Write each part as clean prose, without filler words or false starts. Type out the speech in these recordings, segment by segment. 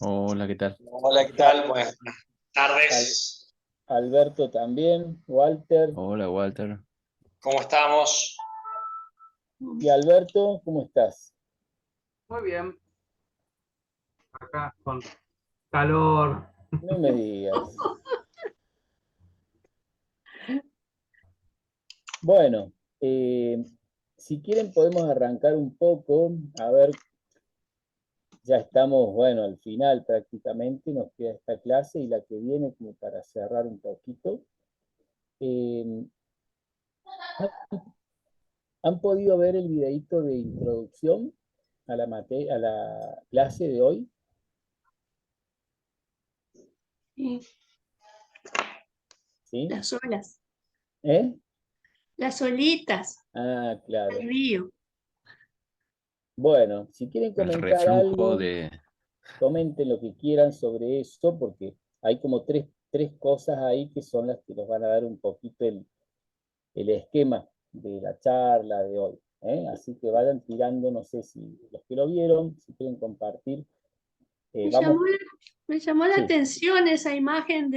Hola, ¿qué tal? Hola, ¿qué A- tal? Buenas Al- tardes. Alberto también, Walter. Hola, Walter. ¿Cómo estamos? Y Alberto, ¿cómo estás? Muy bien, acá con calor. No me digas. Bueno, si quieren podemos arrancar un poco. A ver, ya estamos, bueno, al final prácticamente, nos queda esta clase y la que viene como para cerrar un poquito. Eh, ¿Han podido ver el videíto de introducción a a la clase de hoy? Sí, ¿Sí? las olas, ¿Eh? las olitas Ah, claro. del río. Bueno, si quieren El comentar reflujo algo, de... comenten lo que quieran sobre esto, porque hay como tres cosas ahí que son las que nos van a dar un poquito el esquema de la charla de hoy, ¿eh? Así que vayan tirando, no sé si los que lo vieron, si quieren compartir. Me llamó, Vamos, me llamó la sí, atención esa imagen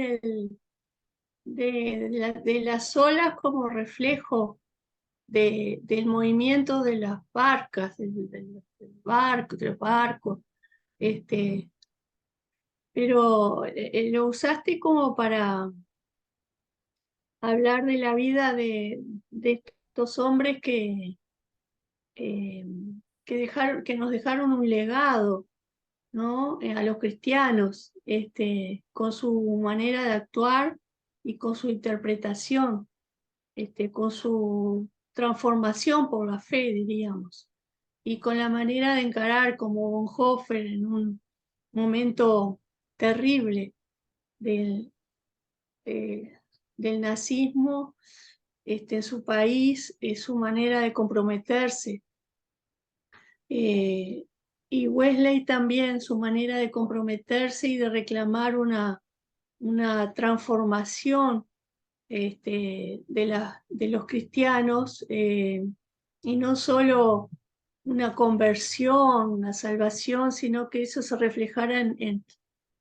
de las olas como reflejo del movimiento de las barcas, del barco, de los barcos. Este, pero lo usaste como para hablar de la vida de estos hombres eh, que nos dejaron un legado, ¿no? A los cristianos, con su manera de actuar y con su interpretación, con su transformación por la fe, diríamos, y con la manera de encarar como Bonhoeffer en un momento terrible del, eh, del nazismo, en su país, su manera de comprometerse. Eh, y Wesley también, su manera de comprometerse y de reclamar una transformación de los cristianos, y no solo una conversión, una salvación, sino que eso se reflejara en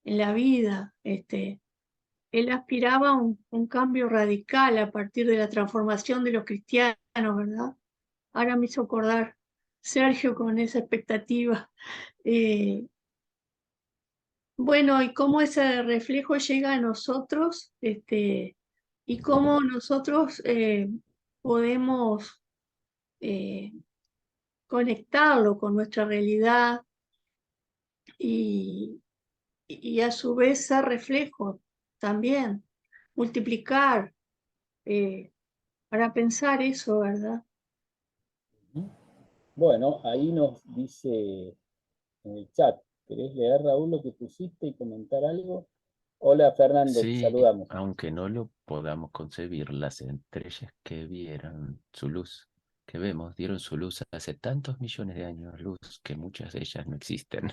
la vida. Él aspiraba a un cambio radical a partir de la transformación de los cristianos, ¿verdad? Ahora me hizo acordar Sergio con esa expectativa. Eh, bueno, y cómo ese reflejo llega a nosotros, y cómo nosotros podemos eh, conectarlo con nuestra realidad y, y a su vez ser reflejo también, multiplicar, eh, para pensar eso, ¿verdad? bueno, ahí nos dice en el chat, ¿querés leer, Raúl, lo que pusiste y comentar algo? Hola, Fernando, te Sí, saludamos. aunque no lo podamos concebir, las estrellas que vieron su luz, que vemos, dieron su luz hace tantos millones de años, luz que muchas de ellas no existen.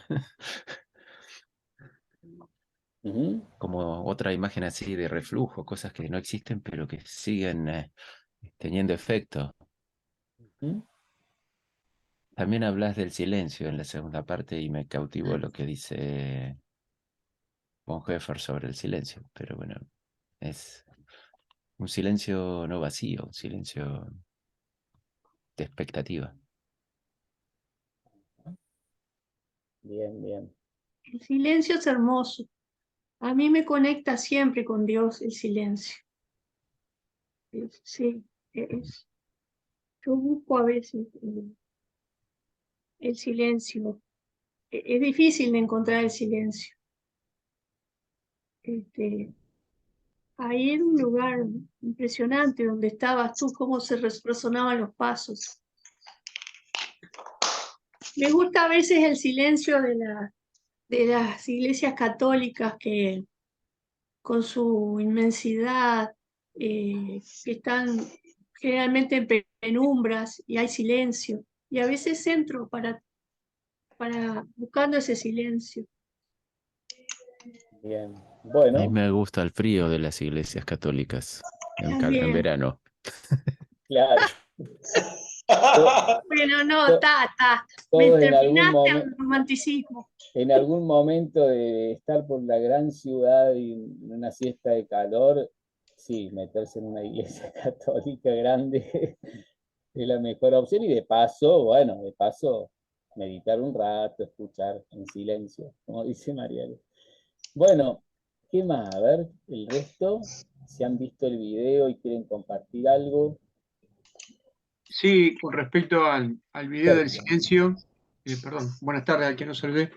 Ujú, Como otra imagen así de reflujo, cosas que no existen pero que siguen teniendo efecto. ujú. También hablas del silencio en la segunda parte y me cautivó lo que dice Bonhoeffer sobre el silencio, pero bueno, es un silencio no vacío, un silencio de expectativa. Bien, bien. El silencio es hermoso. A mí me conecta siempre con Dios el silencio. Sí, es- yo busco a veces el silencio. Es difícil de encontrar el silencio. Este, Ahí era un lugar impresionante donde estabas tú, cómo se resonaban los pasos. Me gusta a veces el silencio de las iglesias católicas que con su inmensidad, que están generalmente en penumbras y hay silencio. Y a veces entro para buscando ese silencio. Bien. A mí Bueno, me gusta el frío de las iglesias católicas en También, verano. claro. Bueno, no, To- está. Me Todos en algún terminaste momento, el romanticismo. en algún momento de estar por la gran ciudad y en una siesta de calor, sí, meterse en una iglesia católica grande es la mejor opción. Y de paso, bueno, de paso, meditar un rato, escuchar en silencio, como dice Mariano. Bueno, ¿qué más? A ver, el resto, si han visto el video y quieren compartir algo. Sí, con respecto al video del Sergio. silencio, perdón, buenas tardes al que no saludé.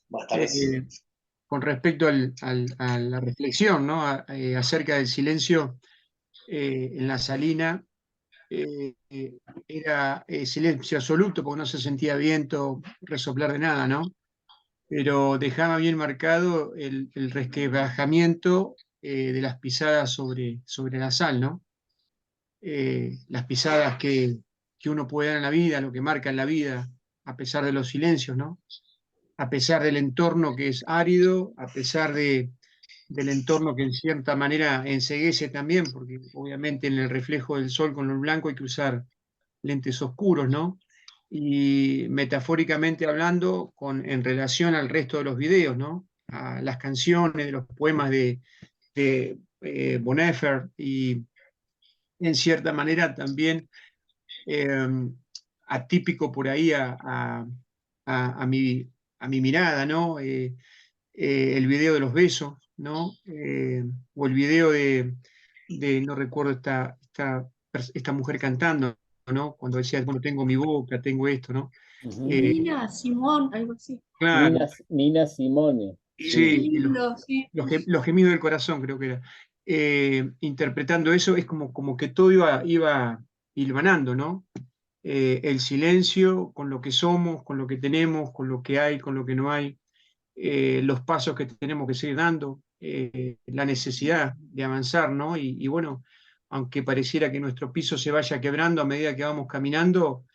Buenas tardes. Con respecto a la reflexión, ¿no? Acerca del silencio en la salina, era silencio absoluto porque no se sentía viento, resoplar de nada, ¿no? Pero dejaba bien marcado el resquebrajamiento de las pisadas sobre la sal, ¿no? Las pisadas que uno puede dar en la vida, lo que marca en la vida, a pesar de los silencios, ¿no? A pesar del entorno que es árido, a pesar del entorno que en cierta manera enceguece también, porque obviamente en el reflejo del sol con lo blanco hay que usar lentes oscuros, ¿no? Y metafóricamente hablando, en relación al resto de los videos, ¿no? A las canciones, de los poemas de Bonhoeffer y en cierta manera también eh, atípico por ahí a mi mirada, ¿no? El video de los besos, ¿no? O el video no recuerdo esta mujer cantando, ¿no? Cuando decía, bueno, tengo mi boca, tengo esto, ¿no? Ujú. Nina, Simón, algo así. Claro, Nina Simone, Qué sí. sí, lindo, sí. los gemidos del corazón creo que era. Interpretando eso es como que todo iba hilvanando, ¿no? El silencio con lo que somos, con lo que tenemos, con lo que hay, con lo que no hay, los pasos que tenemos que seguir dando, la necesidad de avanzar, ¿no? Y bueno, aunque pareciera que nuestro piso se vaya quebrando a medida que vamos caminando,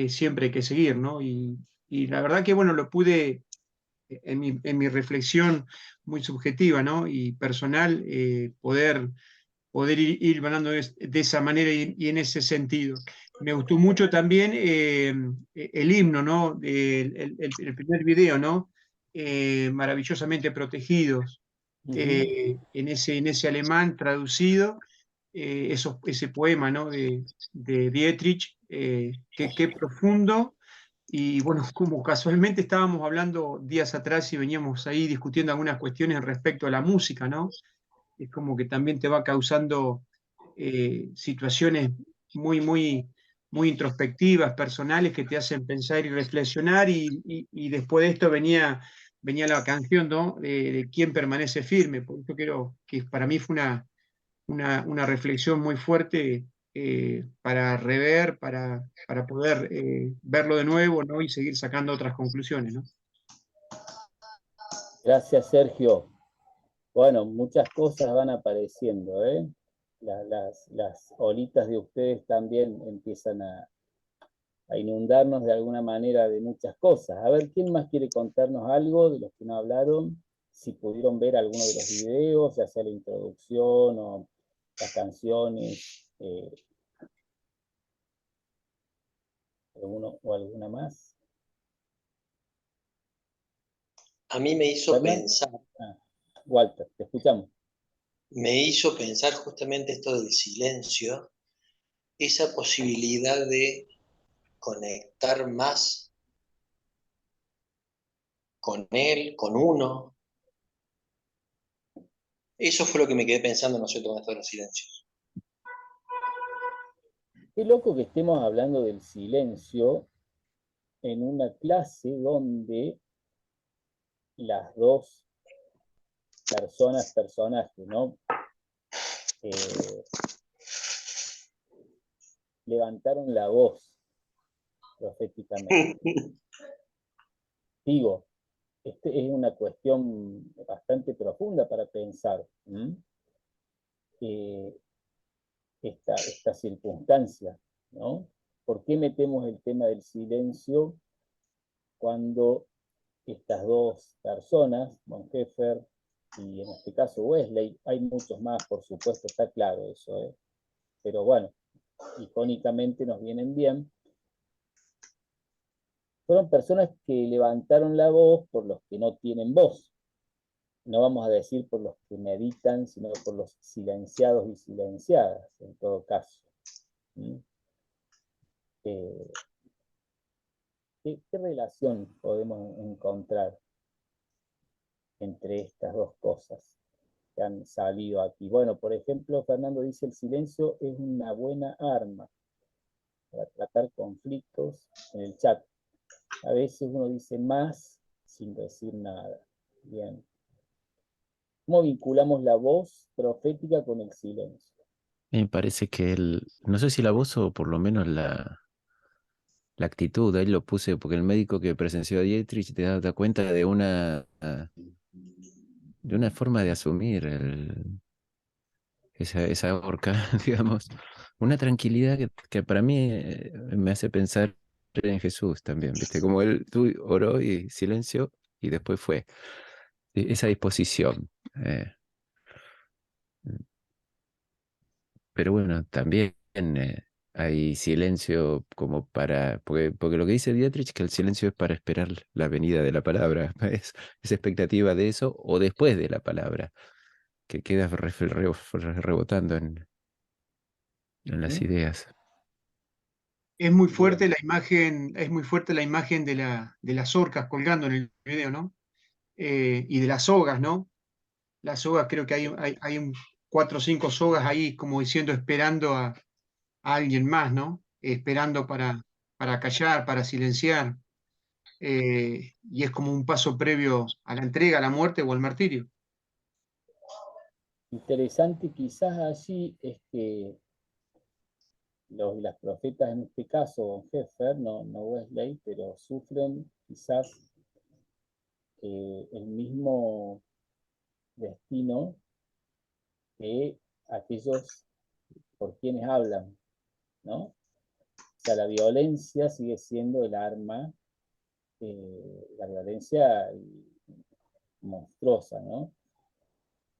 siempre hay que seguir, ¿no? Y la verdad que, bueno, lo pude, en mi reflexión muy subjetiva, ¿no? Y personal, poder ir ganando de esa manera y en ese sentido. Me gustó mucho también el himno, ¿no? El primer video, ¿no? Maravillosamente protegidos, Ujú. en ese alemán traducido, ese poema, ¿no? De Dietrich, qué profundo. Y bueno, como casualmente estábamos hablando días atrás y veníamos ahí discutiendo algunas cuestiones respecto a la música, ¿no? Es como que también te va causando situaciones muy, muy, muy introspectivas, personales, que te hacen pensar y reflexionar, y después de esto venía la canción, ¿no? De quién permanece firme. Por eso creo que para mí fue una reflexión muy fuerte, para rever, para poder verlo de nuevo, ¿no? Y seguir sacando otras conclusiones, ¿no? Gracias, Sergio. Bueno, muchas cosas van apareciendo, ¿eh? Las olitas de ustedes también empiezan a inundarnos de alguna manera de muchas cosas. A ver, ¿quién más quiere contarnos algo de los que no hablaron? Si pudieron ver alguno de los videos, ya sea la introducción o las canciones, alguno o alguna más. A mí me hizo Fernán, pensar, Walter, te escuchamos. justamente esto del silencio, esa posibilidad de conectar más con él, con uno. Eso fue lo que me quedé pensando, ¿no es cierto?, con esto de los silencios. Qué loco que estemos hablando del silencio en una clase donde las dos personajes, ¿no? Levantaron la voz proféticamente. Digo, es una cuestión bastante profunda para pensar esta circunstancia, ¿no? ¿Por qué metemos el tema del silencio cuando estas dos personas, Bonhoeffer y en este caso Wesley, hay muchos más, por supuesto, está claro eso, pero bueno, icónicamente nos vienen bien, fueron personas que levantaron la voz por los que no tienen voz. No vamos a decir por los que meditan, sino por los silenciados y silenciadas, en todo caso. ¿Mm? ¿Qué relación podemos encontrar entre estas dos cosas que han salido aquí? Bueno, por ejemplo, Fernando dice, el silencio es una buena arma para tratar conflictos en el chat. A veces uno dice más sin decir nada. Bien. ¿Cómo vinculamos la voz profética con el silencio? Me parece que no sé si la voz o por lo menos la actitud, ahí lo puse, porque el médico que presenció a Dietrich te da cuenta de una forma de asumir esa horca, digamos, una tranquilidad que para mí me hace pensar en Jesús también, ¿viste? Como él oró y silencio y después fue. Esa disposición. Pero bueno, también hay silencio como porque lo que dice Dietrich, que el silencio es para esperar la venida de la palabra, es expectativa de eso o después de la palabra, que queda rebotando en las ¿Mm? ideas. Es muy Bien. fuerte la imagen, es muy fuerte la imagen de las orcas colgando en el video, ¿no? Y de las sogas, ¿no? Las sogas, creo que hay 4 o 5 sogas ahí, como diciendo, esperando a alguien más, ¿no? Esperando para callar, para silenciar. Y es como un paso previo a la entrega, a la muerte o al martirio. Interesante quizás allí es que los y las profetas, en este caso, Von Heffer, no Wesley, pero sufren quizás el mismo destino que aquellos por quienes hablan, ¿no? O sea, la violencia sigue siendo el arma, la violencia monstruosa, ¿no?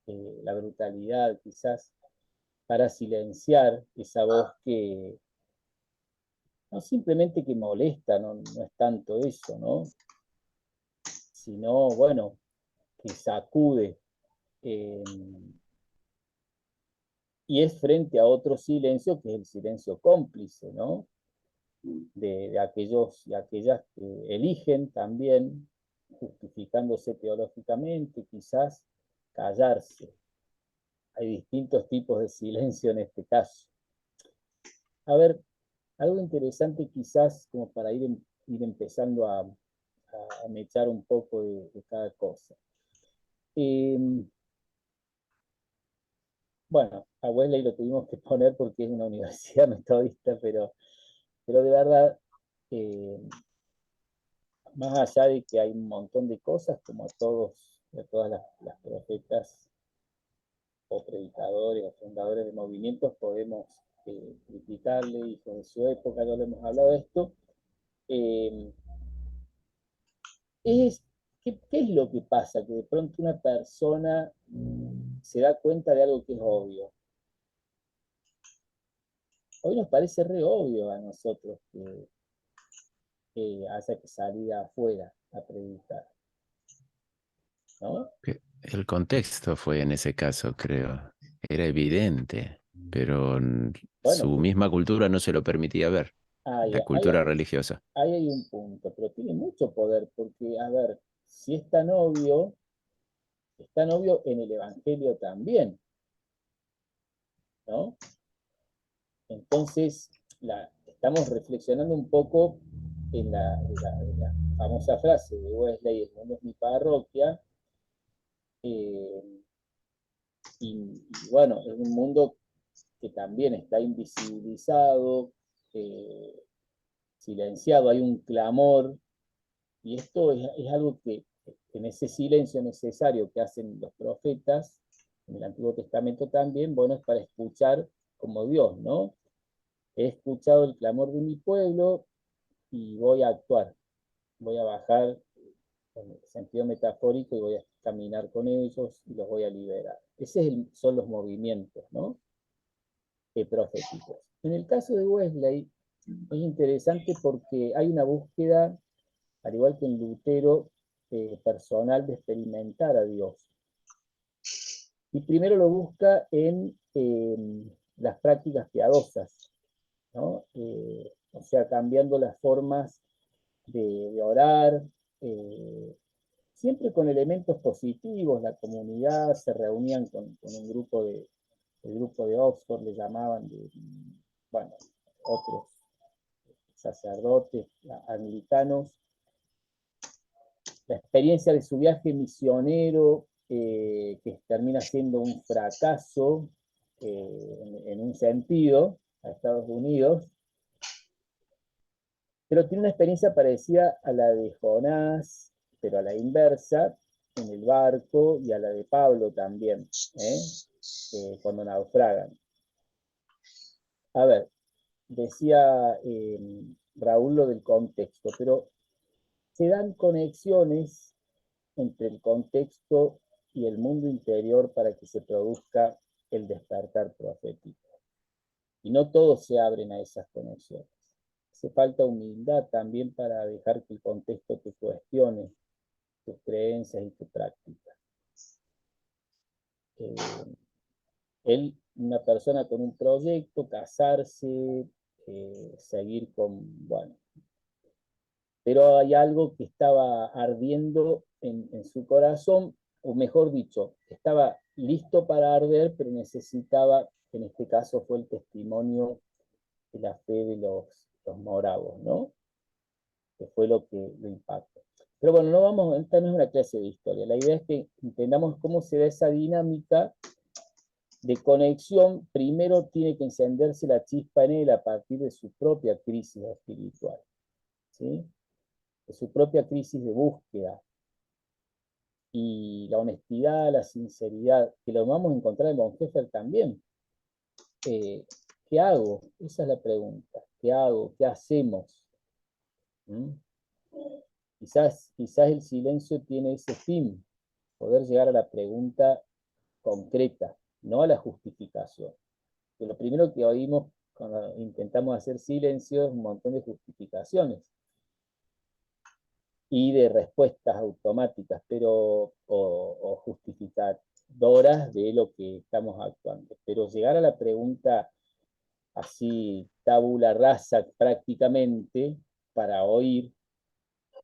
La brutalidad quizás para silenciar esa voz que no simplemente que molesta, no es tanto eso, ¿no? Sino, bueno, que sacude. Eh, y es frente a otro silencio que es el silencio cómplice, ¿no? De aquellos y aquellas que eligen también, justificándose teológicamente, quizás callarse. Hay distintos tipos de silencio en este caso. A ver, algo interesante quizás como para ir empezando a mechar un poco de cada cosa. Bueno, a Wesley lo tuvimos que poner porque es una universidad metodista, pero de verdad, más allá de que hay un montón de cosas, como a todas las profetas o predicadores o fundadores de movimientos, podemos criticarle, hijos de su época, ya lo hemos hablado de esto. Eh, ¿Qué es lo que pasa? Que de pronto una persona se da cuenta de algo que es obvio. Hoy nos parece re obvio a nosotros que haya que salir afuera a predicar, ¿no? El contexto fue en ese caso, creo. Era evidente, pero Bueno, su misma cultura no se lo permitía ver, ahí, la ahí, cultura religiosa. ahí hay un punto, pero tiene mucho poder, porque, a ver, si es tan obvio en el Evangelio también, ¿no? Entonces, estamos reflexionando un poco en la famosa frase de Wesley, el mundo es mi parroquia, eh, y bueno, es un mundo que también está invisibilizado, eh, silenciado, hay un clamor, y esto es algo que en ese silencio necesario que hacen los profetas, en el Antiguo Testamento también, bueno, es para escuchar como Dios, ¿no? He escuchado el clamor de mi pueblo y voy a actuar, voy a bajar en el sentido metafórico y voy a caminar con ellos y los voy a liberar. Esos son los movimientos, ¿no? Proféticos. En el caso de Wesley es interesante porque hay una búsqueda al igual que en Lutero, personal de experimentar a Dios. Y primero lo busca en las prácticas piadosas, ¿no? O sea, cambiando las formas de orar, siempre con elementos positivos. La comunidad se reunían con un grupo el grupo de Oxford, le llamaban, bueno, otros sacerdotes anglicanos. La experiencia de su viaje misionero, que termina siendo un fracaso en un sentido, a Estados Unidos, pero tiene una experiencia parecida a la de Jonás, pero a la inversa, en el barco, y a la de Pablo también, cuando naufragan. A ver, decía Raúl lo del contexto, pero se dan conexiones entre el contexto y el mundo interior para que se produzca el despertar profético. Y no todos se abren a esas conexiones. Hace falta humildad también para dejar que el contexto te cuestione tus creencias y tu práctica. Una persona con un proyecto, casarse, seguir con, bueno, pero hay algo que estaba ardiendo en su corazón, o mejor dicho, estaba listo para arder, pero necesitaba, en este caso fue el testimonio de la fe de los moravos, ¿no? Que fue lo que lo impactó. Pero bueno, no vamos, esta no es una clase de historia, la idea es que entendamos cómo se da esa dinámica de conexión. Primero tiene que encenderse la chispa en él a partir de su propia crisis espiritual, ¿sí? De su propia crisis de búsqueda. Y la honestidad, la sinceridad, que lo vamos a encontrar en Bonhoeffer también. ¿Qué hago? Esa es la pregunta. ¿Qué hago? ¿Qué hacemos? Quizás el silencio tiene ese fin, poder llegar a la pregunta concreta, no a la justificación. Que lo primero que oímos cuando intentamos hacer silencio es un montón de justificaciones y de respuestas automáticas, pero o justificadoras de lo que estamos actuando. Pero llegar a la pregunta así, tabula rasa prácticamente, para oír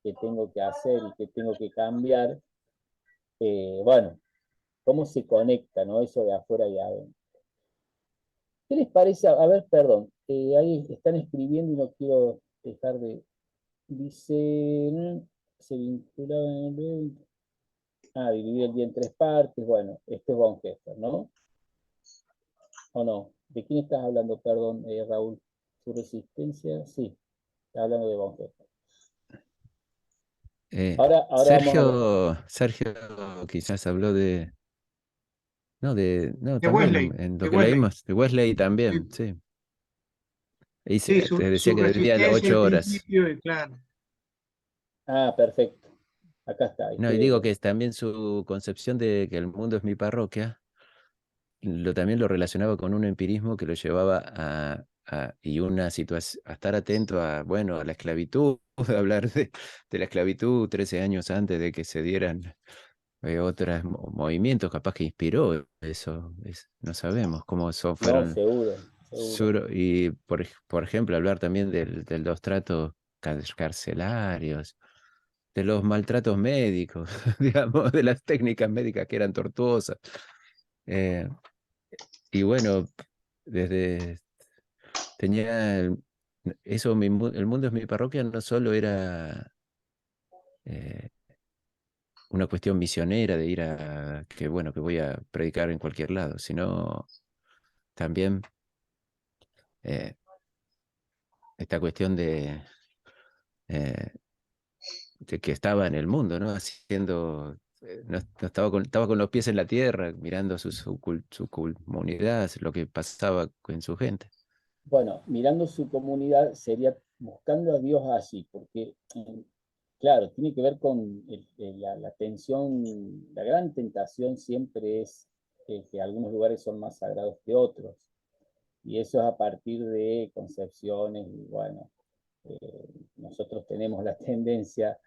qué tengo que hacer y qué tengo que cambiar, bueno, cómo se conecta, ¿no? Eso de afuera y adentro. ¿Qué les parece? A ver, perdón, ahí están escribiendo y no quiero dejar de... Dice, se vincula... dividir el día en 3 partes. Bueno, este es Bonhoeffer, ¿no? ¿O no? ¿De quién estás hablando, perdón, Raúl? ¿Su resistencia? Sí, está hablando de Bonhoeffer. Ahora Sergio quizás habló de... No, De también Wesley, en de lo que Wesley. leímos, de Wesley también, Sí, sí. Y sí, te decía su que debía resistencia al 8 horas. principio, y claro. Perfecto. Acá está. No, y digo que es también su concepción de que el mundo es mi parroquia, también lo relacionaba con un empirismo que lo llevaba y una situación, a estar atento a, bueno, a la esclavitud, a hablar de la esclavitud 13 años antes de que se dieran otros movimientos, capaz que inspiró eso, no sabemos cómo eso No, fueron, seguro. y por ejemplo, hablar también de los tratos carcelarios, de los maltratos médicos, digamos, de las técnicas médicas que eran tortuosas. Y bueno, desde tenía eso, el mundo es mi parroquia, no solo era eh, una cuestión misionera de ir que bueno, que voy a predicar en cualquier lado, sino también eh, esta cuestión eh, de que estaba en el mundo, ¿no? Haciendo, no estaba con los pies en la tierra, mirando su comunidad, lo que pasaba con su gente. Bueno, mirando su comunidad sería buscando a Dios allí, porque, claro, tiene que ver con la tensión, la gran tentación siempre es que algunos lugares son más sagrados que otros, y eso es a partir de concepciones, y bueno, nosotros tenemos la tendencia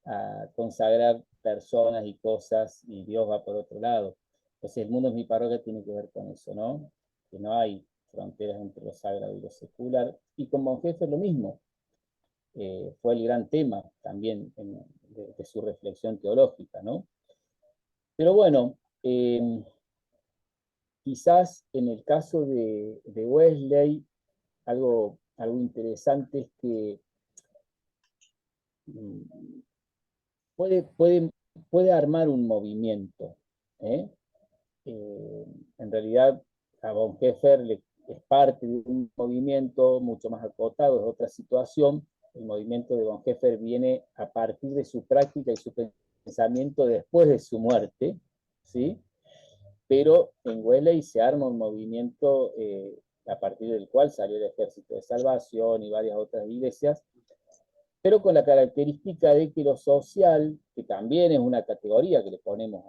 a consagrar personas y cosas y Dios va por otro lado. Entonces el mundo es mi parroquia tiene que ver con eso, ¿no? Que no hay fronteras entre lo sagrado y lo secular. Y con Bonhoeffer lo mismo. Fue el gran tema también de su reflexión teológica, ¿no? Pero bueno, quizás en el caso de Wesley, algo interesante es que puede armar un movimiento. ¿eh? En realidad, a Bonhoeffer es parte de un movimiento mucho más acotado, es otra situación. El movimiento de Bonhoeffer viene a partir de su práctica y su pensamiento después de su muerte, ¿sí? Pero en Wesley se arma un movimiento a partir del cual salió el Ejército de Salvación y varias otras iglesias, pero con la característica de que lo social, que también es una categoría que le ponemos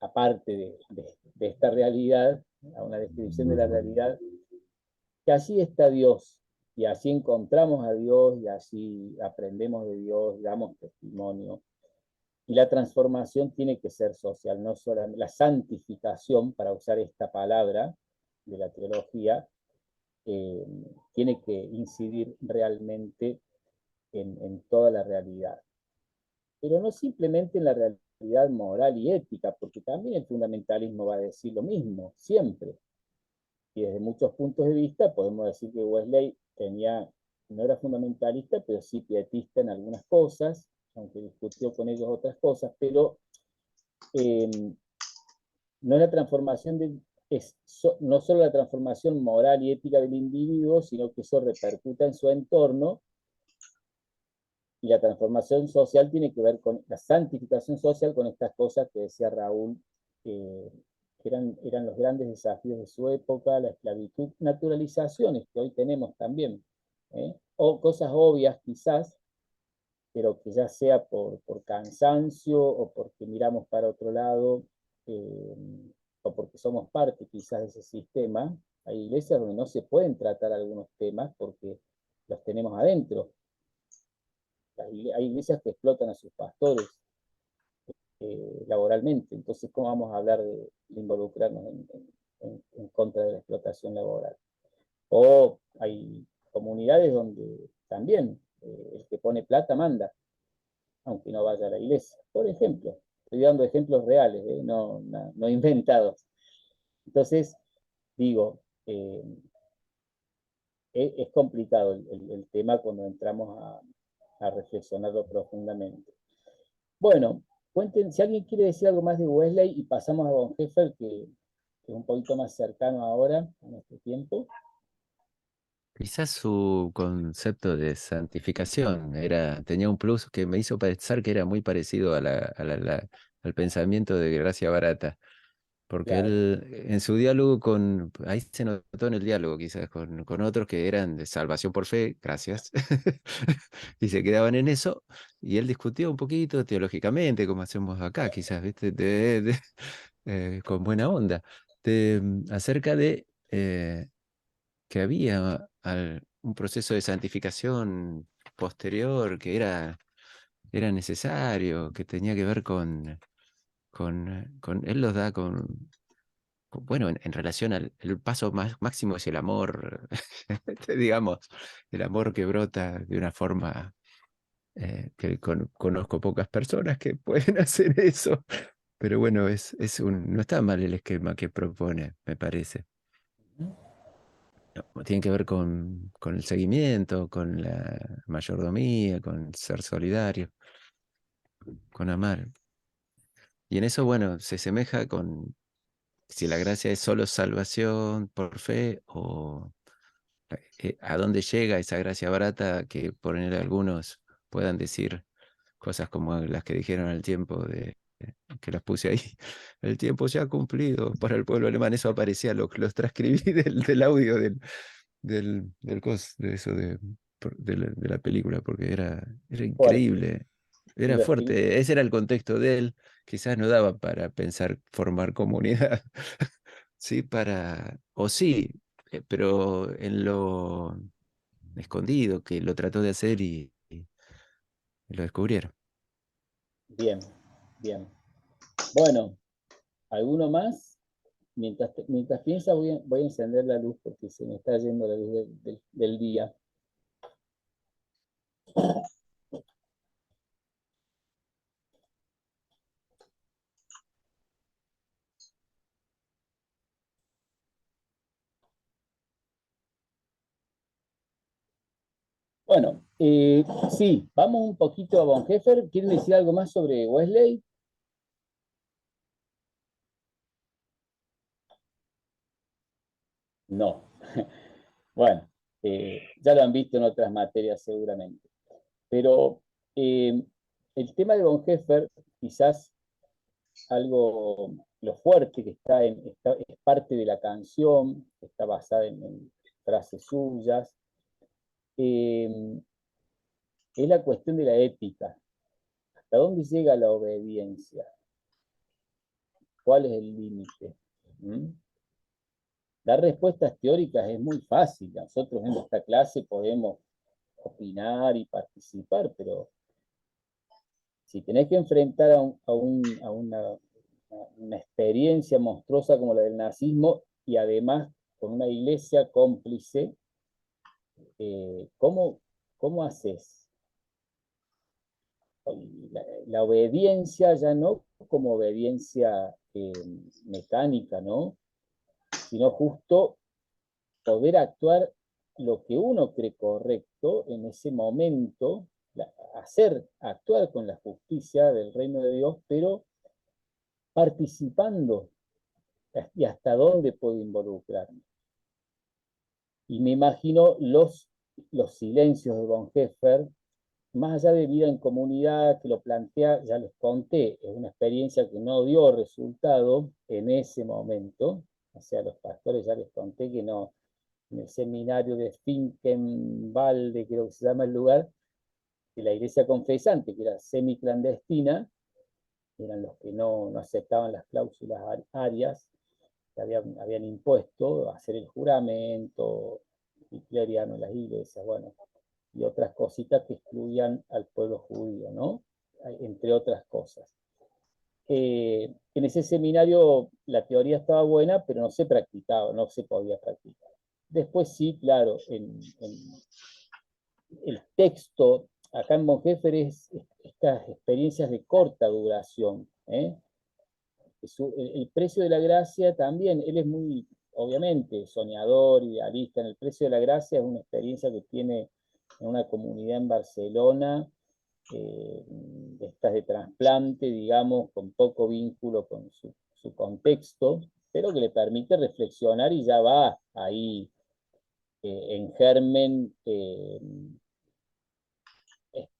aparte de esta realidad, a una descripción de la realidad, que así está Dios, y así encontramos a Dios, y así aprendemos de Dios, damos testimonio. Y la transformación tiene que ser social, no solamente la santificación, para usar esta palabra de la teología, tiene que incidir realmente en toda la realidad. Pero no simplemente en la realidad moral y ética, porque también el fundamentalismo va a decir lo mismo, siempre. Y desde muchos puntos de vista podemos decir que Wesley no era fundamentalista, pero sí pietista en algunas cosas, aunque discutió con ellos otras cosas, pero no es la transformación no solo la transformación moral y ética del individuo, sino que eso repercuta en su entorno. Y la transformación social tiene que ver con la santificación social, con estas cosas que decía Raúl, que eran los grandes desafíos de su época, la esclavitud, naturalizaciones que hoy tenemos también, o cosas obvias quizás, pero que ya sea por cansancio o porque miramos para otro lado, o porque somos parte quizás de ese sistema. Hay iglesias donde no se pueden tratar algunos temas porque los tenemos adentro. Hay iglesias que explotan a sus pastores laboralmente, entonces ¿cómo vamos a hablar de involucrarnos en contra de la explotación laboral? O hay comunidades donde también el que pone plata manda, aunque no vaya a la iglesia. Por ejemplo, estoy dando ejemplos reales, no inventados. Entonces, digo, es complicado el tema cuando entramos a reflexionarlo profundamente. Bueno, cuenten, si alguien quiere decir algo más de Wesley y pasamos a Bonhoeffer, que es un poquito más cercano ahora a nuestro tiempo. Quizás su concepto de santificación tenía un plus que me hizo pensar que era muy parecido al pensamiento de Gracia Barata, porque Claro. él en su diálogo ahí se notó en el diálogo quizás con otros que eran de salvación por fe, gracias, y se quedaban en eso, y él discutió un poquito teológicamente, como hacemos acá, quizás, ¿viste? Con buena onda, acerca de que había un proceso de santificación posterior que era necesario, que tenía que ver él los da bueno, en relación al el paso máximo es el amor, digamos, el amor que brota de una forma que conozco pocas personas que pueden hacer eso, pero bueno, no está mal el esquema que propone, me parece. No, tiene que ver con el seguimiento, con la mayordomía, con ser solidario, con amar. Y en eso, bueno, se semeja con si la gracia es solo salvación por fe o a dónde llega esa gracia barata que poner algunos puedan decir cosas como las que dijeron al tiempo que las puse ahí. El tiempo se ha cumplido para el pueblo alemán. Eso aparecía, los transcribí del audio de eso de la película, porque era Fuerte. increíble, Y era lo escribí. fuerte. Ese era el contexto de él. Quizás no daba para pensar formar comunidad, sí, o sí, pero en lo escondido, que lo trató de hacer y lo descubrieron. Bien, bien. Bueno, ¿alguno más? Mientras piensa, voy a encender la luz porque se me está yendo la luz del día. Bueno, sí, vamos un poquito a Bonhoeffer. ¿Quieren decir algo más sobre Wesley? No. Bueno, ya lo han visto en otras materias seguramente. Pero el tema de Bonhoeffer, quizás algo, lo fuerte que es parte de la canción, está basada en frases suyas, es la cuestión de la ética. ¿Hasta dónde llega la obediencia? ¿Cuál es el límite? Dar respuestas teóricas es muy fácil. Nosotros en esta clase podemos opinar y participar, pero si tenés que enfrentar a una experiencia monstruosa como la del nazismo y además con una iglesia cómplice, ¿cómo haces? La obediencia ya no como obediencia mecánica, ¿no? Sino justo poder actuar lo que uno cree correcto en ese momento, actuar con la justicia del reino de Dios, pero participando y hasta dónde puedo involucrarme. Y me imagino los silencios de Bonhoeffer, más allá de vida en comunidad, que lo plantea, ya les conté, es una experiencia que no dio resultado en ese momento, o sea, los pastores ya les conté que no, en el seminario de Finkenwalde, creo que se llama el lugar, de la iglesia confesante, que era semiclandestina, eran los que no aceptaban las cláusulas arias, que habían impuesto hacer el juramento hitleriano en las iglesias, bueno, y otras cositas que excluían al pueblo judío, ¿no? Entre otras cosas. En ese seminario la teoría estaba buena, pero no se practicaba, no se podía practicar. Después sí, claro, el texto, acá en Bonhoeffer es estas experiencias de corta duración, ¿eh? El precio de la gracia también, él es muy, obviamente, soñador, idealista. En el precio de la gracia es una experiencia que tiene en una comunidad en Barcelona, de estas de trasplante, digamos, con poco vínculo con su contexto, pero que le permite reflexionar y ya va ahí en germen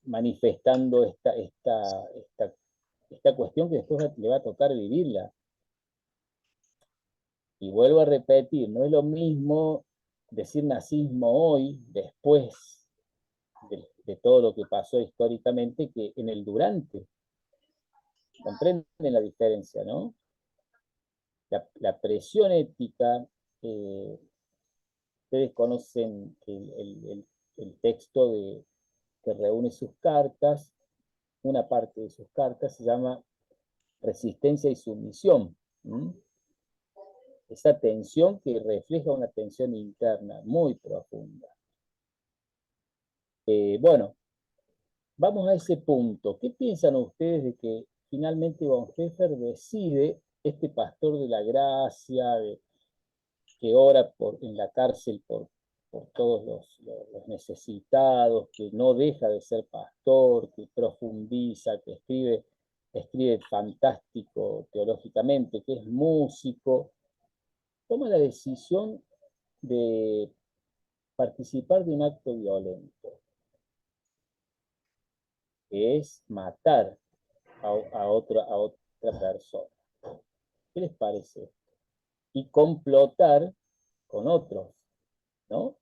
manifestando esta cuestión que después le va a tocar vivirla. Y vuelvo a repetir, no es lo mismo decir nazismo hoy, después de todo lo que pasó históricamente, que en el durante. ¿Comprenden la diferencia, no? La presión ética, ustedes conocen el texto que reúne sus cartas, una parte de sus cartas se llama Resistencia y Sumisión. Esa tensión que refleja una tensión interna muy profunda. Bueno, vamos a ese punto. ¿Qué piensan ustedes de que finalmente Bonhoeffer decide, este pastor de la gracia, que ora en la cárcel por todos los necesitados, que no deja de ser pastor, que profundiza, que escribe fantástico teológicamente, que es músico, toma la decisión de participar de un acto violento, que es matar a otra persona? ¿Qué les parece? Y complotar con otros, ¿no?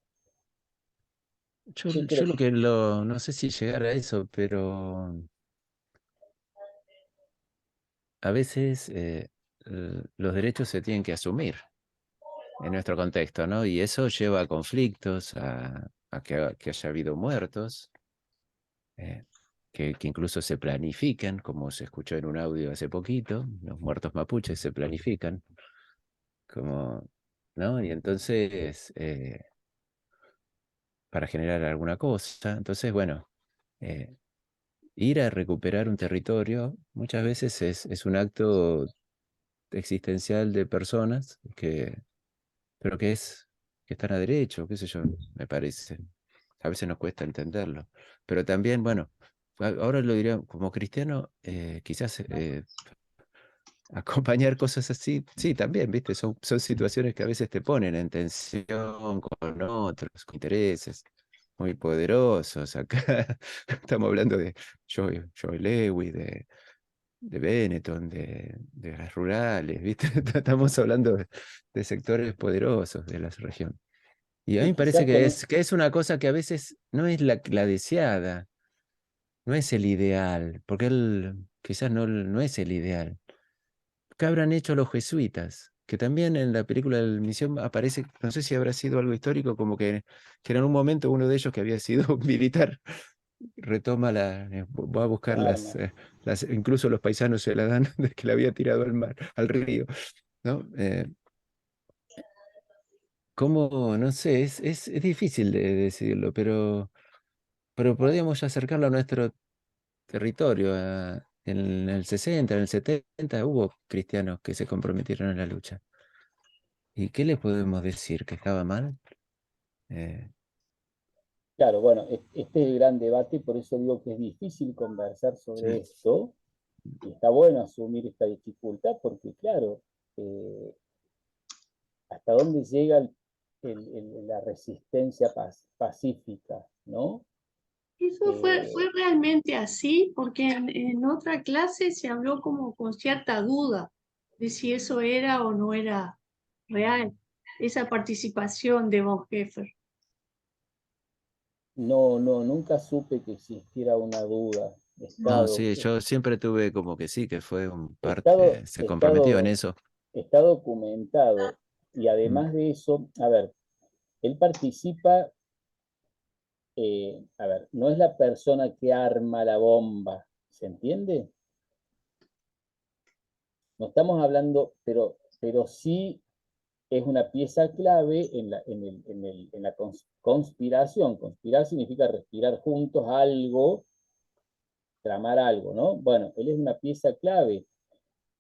Yo lo que no sé si llegar a eso, pero a veces los derechos se tienen que asumir en nuestro contexto, ¿no? Y eso lleva a conflictos, a que haya habido muertos. que incluso se planifican, como se escuchó en un audio hace poquito, los muertos mapuches se planifican, como, ¿no? Y entonces, para generar alguna cosa, entonces, bueno, eh, ir a recuperar un territorio muchas veces es un acto existencial de personas pero que están a derecho, qué sé yo, me parece. A veces nos cuesta entenderlo. Pero también, bueno, ahora lo diría como cristiano, quizás acompañar cosas así, sí, también, ¿viste? Son situaciones que a veces te ponen en tensión con otros, con intereses muy poderosos. Acá estamos hablando de Joy Lewis, de Benetton, de las rurales, ¿viste? Estamos hablando de sectores poderosos de la región. Y a mí Y me parece quizás que es una cosa que a veces no es la deseada, no es el ideal, porque él quizás no es el ideal. ¿Qué habrán hecho los jesuitas? Que también en la película de la Misión aparece, no sé si habrá sido algo histórico, como que en un momento uno de ellos que había sido militar retoma va a buscar armas. incluso los paisanos se la dan de que la había tirado al mar, al río, ¿no? ¿Cómo? No sé, es difícil de decirlo, pero podríamos ya acercarlo a nuestro territorio. En el 60, en el 70 hubo cristianos que se comprometieron en la lucha. ¿Y qué les podemos decir? ¿Que estaba mal? Eh, Claro, bueno, este es el gran debate, por eso digo que es difícil conversar sobre sí. esto, y está bueno asumir esta dificultad, porque claro, eh, hasta dónde llega la resistencia pacífica, ¿no? Eso fue Eh, realmente así, porque en otra clase se habló como con cierta duda de si eso era o no era real, esa participación de Bonhoeffer. no, nunca supe que existiera una duda. He No, estado, sí, yo siempre tuve como que sí, que fue un he estado, parte, se he comprometió en estado, eso. está documentado, y Mm. además de eso, a ver, él participa, a ver, no es la persona que arma la bomba, ¿se entiende? No estamos hablando, pero sí es una pieza clave en la conspiración. Conspirar significa respirar juntos algo, tramar algo, ¿no? Bueno, él es una pieza clave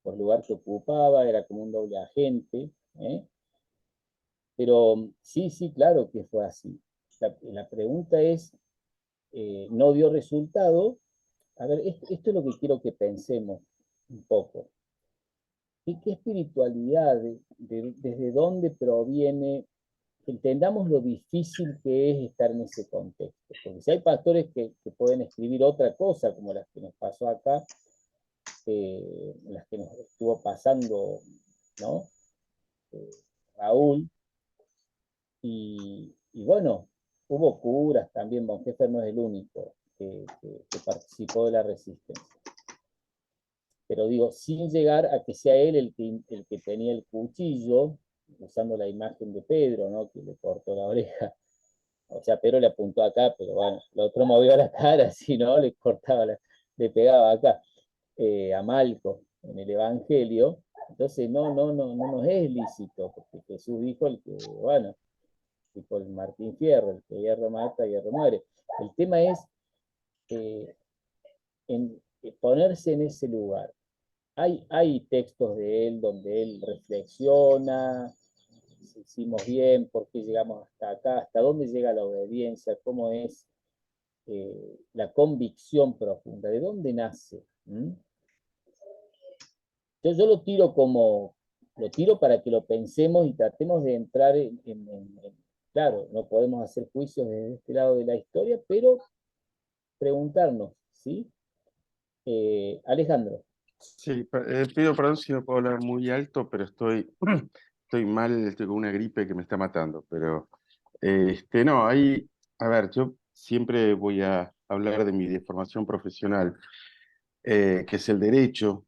por el lugar que ocupaba, era como un doble agente, ¿eh? Pero sí, claro que fue así. La pregunta es, ¿no dio resultado? A ver, esto es lo que quiero que pensemos un poco. ¿Qué espiritualidad, desde dónde proviene? Que entendamos lo difícil que es estar en ese contexto. Porque si hay pastores que pueden escribir otra cosa, como las que nos pasó acá, las que nos estuvo pasando, ¿no? Eh, Raúl, y bueno, hubo curas también, Bonhoeffer no es el único que participó de la resistencia. Pero digo, sin llegar a que sea él el que tenía el cuchillo, usando la imagen de Pedro, ¿no? Que le cortó la oreja. O sea, Pedro le apuntó acá, pero bueno, el otro movió la cara, si no, le cortaba, le pegaba acá, a Malco en el Evangelio. Entonces, no nos es lícito, porque Jesús dijo el que, bueno, tipo el Martín Fierro, el que hierro mata, hierro muere. El tema es eh, ponerse en ese lugar. Hay textos de él donde él reflexiona, si hicimos bien, por qué llegamos hasta acá, hasta dónde llega la obediencia, cómo es la convicción profunda, de dónde nace. ¿Mm? Yo lo tiro para que lo pensemos y tratemos de entrar claro, no podemos hacer juicios desde este lado de la historia, pero preguntarnos, ¿sí? Alejandro. Sí, pido perdón si no puedo hablar muy alto, pero estoy mal, estoy con una gripe que me está matando. Pero, no, a ver, yo siempre voy a hablar de mi formación profesional, que es el derecho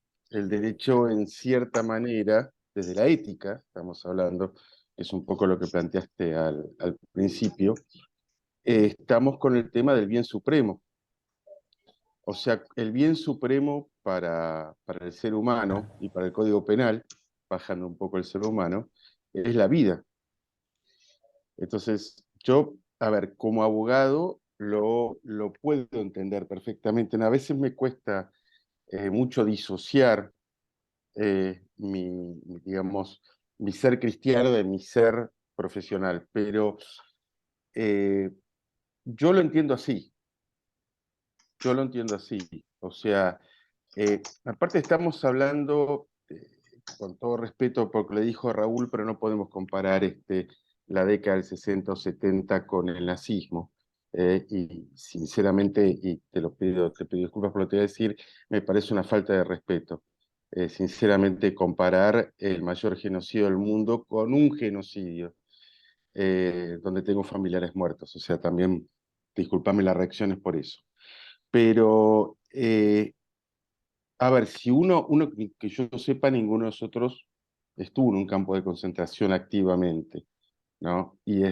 en cierta manera, desde la ética, estamos hablando, que es un poco lo que planteaste al principio, estamos con el tema del bien supremo. O sea, el bien supremo para el ser humano y para el Código Penal, bajando un poco el ser humano, es la vida. Entonces, yo, a ver, como abogado lo puedo entender perfectamente. A veces me cuesta mucho disociar digamos, mi ser cristiano de mi ser profesional, pero eh, yo lo entiendo así, yo lo entiendo así. O sea, aparte estamos hablando, con todo respeto porque le dijo Raúl, pero no podemos comparar la década del 60 o 70 con el nazismo. Y sinceramente, y te pido disculpas por lo que te voy a decir, me parece una falta de respeto. Sinceramente, comparar el mayor genocidio del mundo con un genocidio donde tengo familiares muertos. O sea, también, discúlpame las reacciones por eso. Pero a ver, si uno que yo sepa, ninguno de nosotros estuvo en un campo de concentración activamente, ¿no? Y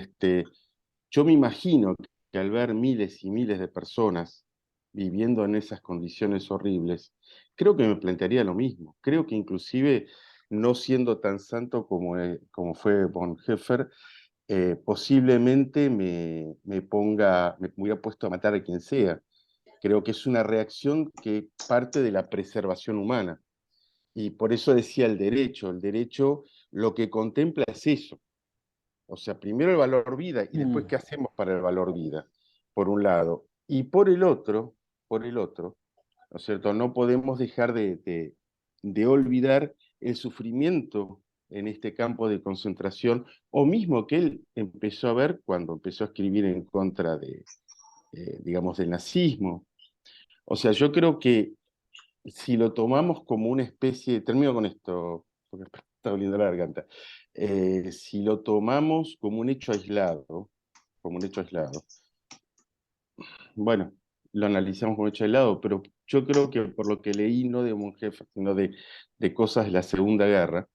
yo me imagino que al ver miles y miles de personas viviendo en esas condiciones horribles, creo que me plantearía lo mismo. Creo que inclusive, no siendo tan santo como fue Bonhoeffer, posiblemente me hubiera puesto a matar a quien sea. Creo que es una reacción que parte de la preservación humana. Y por eso decía el derecho lo que contempla es eso. O sea, primero el valor vida y después qué hacemos para el valor vida, por un lado. Y por el otro, ¿no es cierto? No podemos dejar de olvidar el sufrimiento en este campo de concentración, o mismo que él empezó a ver cuando empezó a escribir en contra digamos, del nazismo. O sea, yo creo que si lo tomamos como una especie, termino con esto, porque me está doliendo la garganta. Si lo tomamos como un hecho aislado, como un hecho aislado, bueno, lo analizamos como hecho aislado, pero yo creo que por lo que leí, no de Monjefe, sino de cosas de la Segunda Guerra,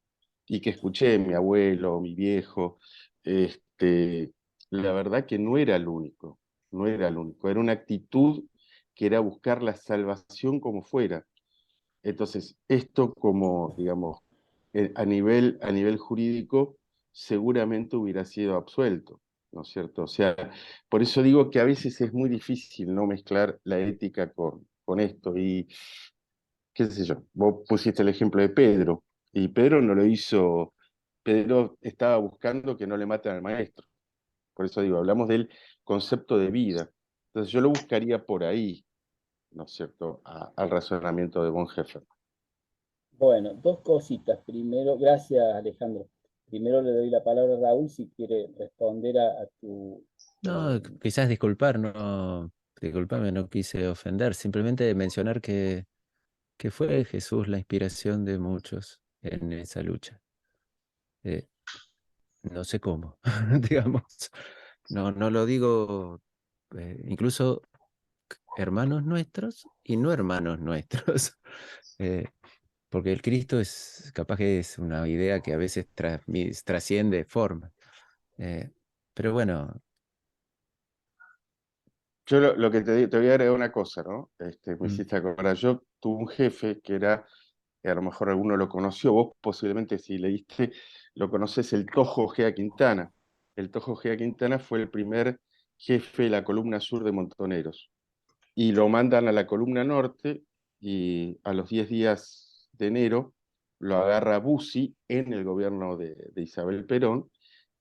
y que escuché de mi abuelo, mi viejo, la verdad que no era el único, no era el único, era una actitud que era buscar la salvación como fuera. Entonces, esto como, digamos, a nivel jurídico, seguramente hubiera sido absuelto, ¿no es cierto? O sea, por eso digo que a veces es muy difícil no mezclar la ética con esto. Y, qué sé yo, vos pusiste el ejemplo de Pedro, y Pedro no lo hizo, Pedro estaba buscando que no le maten al maestro. Por eso digo, hablamos del concepto de vida. Entonces yo lo buscaría por ahí, ¿no es cierto?, al razonamiento de Bonhoeffer. Bueno, dos cositas. Primero, gracias Alejandro. Primero le doy la palabra a Raúl si quiere responder a tu... No, quizás disculpar, no, disculpame, no quise ofender, simplemente mencionar que fue Jesús la inspiración de muchos en esa lucha. Eh, no sé cómo, digamos. No lo digo, incluso hermanos nuestros y no hermanos nuestros. Eh, porque el Cristo es capaz que es una idea que a veces trasciende forma. Eh, pero bueno, Yo lo que te voy a agregar una cosa, ¿no? Me mm, hiciste acordar. Yo tuve un jefe que era, a lo mejor alguno lo conoció, vos posiblemente si leíste, lo conoces, el Tojo Ojea Quintana. El Tojo Ojea Quintana fue el primer jefe de la columna sur de Montoneros. Y lo mandan a la columna norte y a los 10 días de enero lo agarra Bussi en el gobierno de Isabel Perón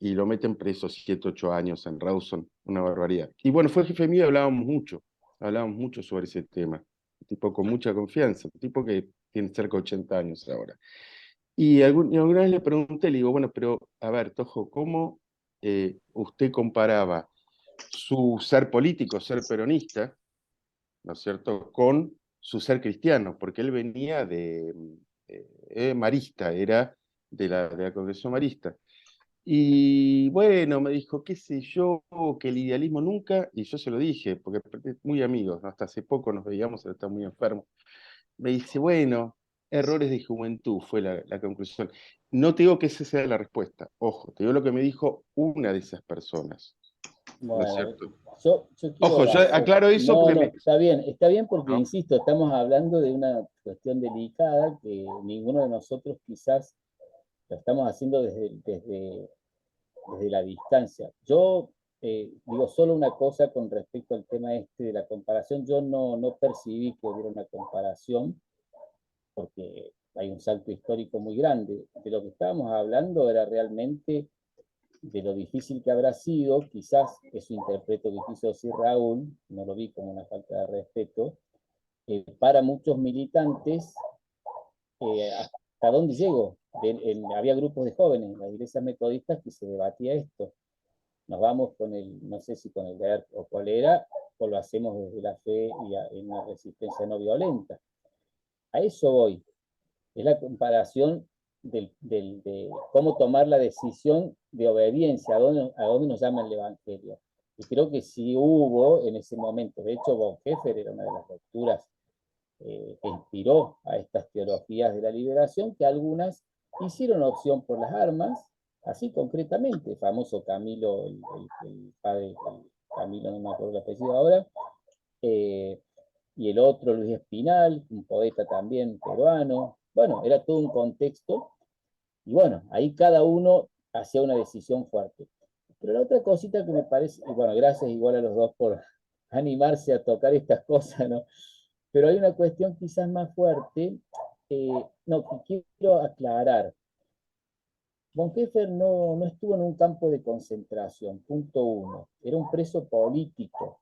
y lo meten preso 7, 8 años en Rawson, una barbaridad. Y bueno, fue jefe mío y hablábamos mucho sobre ese tema, un tipo con mucha confianza, un tipo que tiene cerca de 80 años ahora. Y alguna vez le pregunté, le digo, bueno, pero a ver, Tojo, ¿cómo usted comparaba su ser político, ser peronista, ¿no es cierto?, con su ser cristiano, porque él venía marista, era de la congregación marista. Y bueno, me dijo, qué sé yo, que el idealismo nunca, y yo se lo dije, porque muy amigos, ¿no? Hasta hace poco nos veíamos, él está muy enfermo. Me dice, bueno, errores de juventud fue la conclusión. No te digo que esa sea la respuesta, ojo, te digo lo que me dijo una de esas personas. ¿no es Bueno, cierto? yo quiero Ojo, yo hacer... aclaro eso No, porque no, me... está bien porque, ¿no? insisto, estamos hablando de una cuestión delicada que ninguno de nosotros quizás lo estamos haciendo desde la distancia. Yo digo solo una cosa con respecto al tema este de la comparación. Yo no percibí que hubiera una comparación porque hay un salto histórico muy grande. De lo que estábamos hablando era realmente de lo difícil que habrá sido, quizás eso interpreto que quiso decir Raúl, no lo vi como una falta de respeto, para muchos militantes, ¿hasta dónde llego? Había grupos de jóvenes en las iglesias metodistas que se debatía esto. Nos vamos con el, no sé si con el ver o cuál era, o lo hacemos desde la fe y en una resistencia no violenta. A eso voy. Es la comparación de cómo tomar la decisión de obediencia, a dónde nos llama el Evangelio. Y creo que sí hubo en ese momento, de hecho Bonhoeffer era una de las lecturas que inspiró a estas teologías de la liberación, que algunas hicieron opción por las armas, así concretamente, el famoso Camilo, el padre, Camilo, no me acuerdo el apellido ahora, y el otro Luis Espinal, un poeta también peruano. Bueno, era todo un contexto, y bueno, ahí cada uno hacía una decisión fuerte. Pero la otra cosita que me parece, y bueno, gracias igual a los dos por animarse a tocar estas cosas, ¿no? Pero hay una cuestión quizás más fuerte, no, que quiero aclarar. Bonhoeffer no estuvo en un campo de concentración, punto uno. Era un preso político.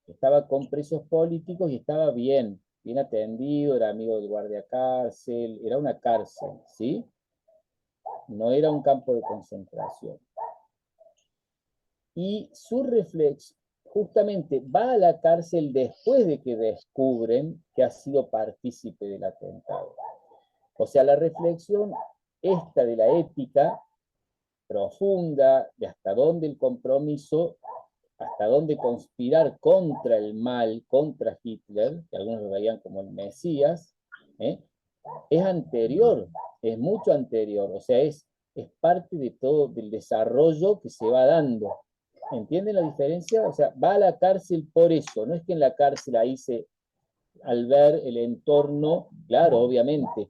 Estaba con presos políticos y estaba bien atendido, era amigo del guardia cárcel, era una cárcel, ¿sí? No era un campo de concentración. Y su reflexión, justamente va a la cárcel después de que descubren que ha sido partícipe del atentado. O sea, la reflexión esta de la ética profunda, de hasta dónde el compromiso, hasta dónde conspirar contra el mal, contra Hitler, que algunos lo veían como el Mesías, es anterior, es mucho anterior, o sea, es parte de todo, del desarrollo que se va dando. ¿Entienden la diferencia? O sea, va a la cárcel por eso, no es que en la cárcel ahí al ver el entorno, claro, obviamente,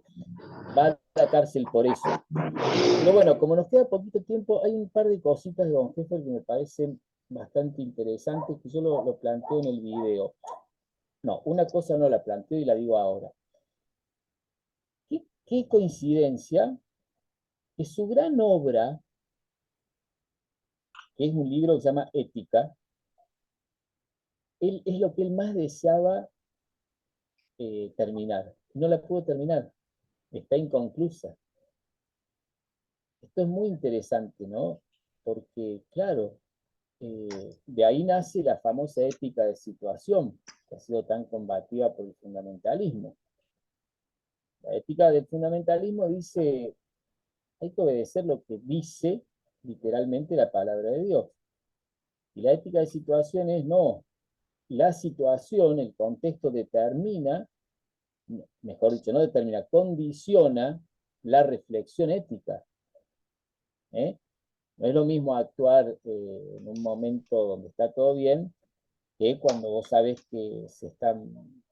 va a la cárcel por eso. Pero bueno, como nos queda poquito tiempo, hay un par de cositas de Bonhoeffer que me parecen bastante interesantes, que yo lo planteo en el video. No, una cosa no la planteo y la digo ahora. ¿Qué coincidencia que su gran obra, que es un libro que se llama Ética, es lo que él más deseaba terminar. No la pudo terminar, está inconclusa. Esto es muy interesante, ¿no? Porque, claro, de ahí nace la famosa ética de situación, que ha sido tan combativa por el fundamentalismo. La ética del fundamentalismo dice, hay que obedecer lo que dice literalmente la palabra de Dios. Y la ética de situación es, no, la situación, el contexto determina, mejor dicho, no determina, condiciona la reflexión ética. No es lo mismo actuar en un momento donde está todo bien que cuando vos sabés que se están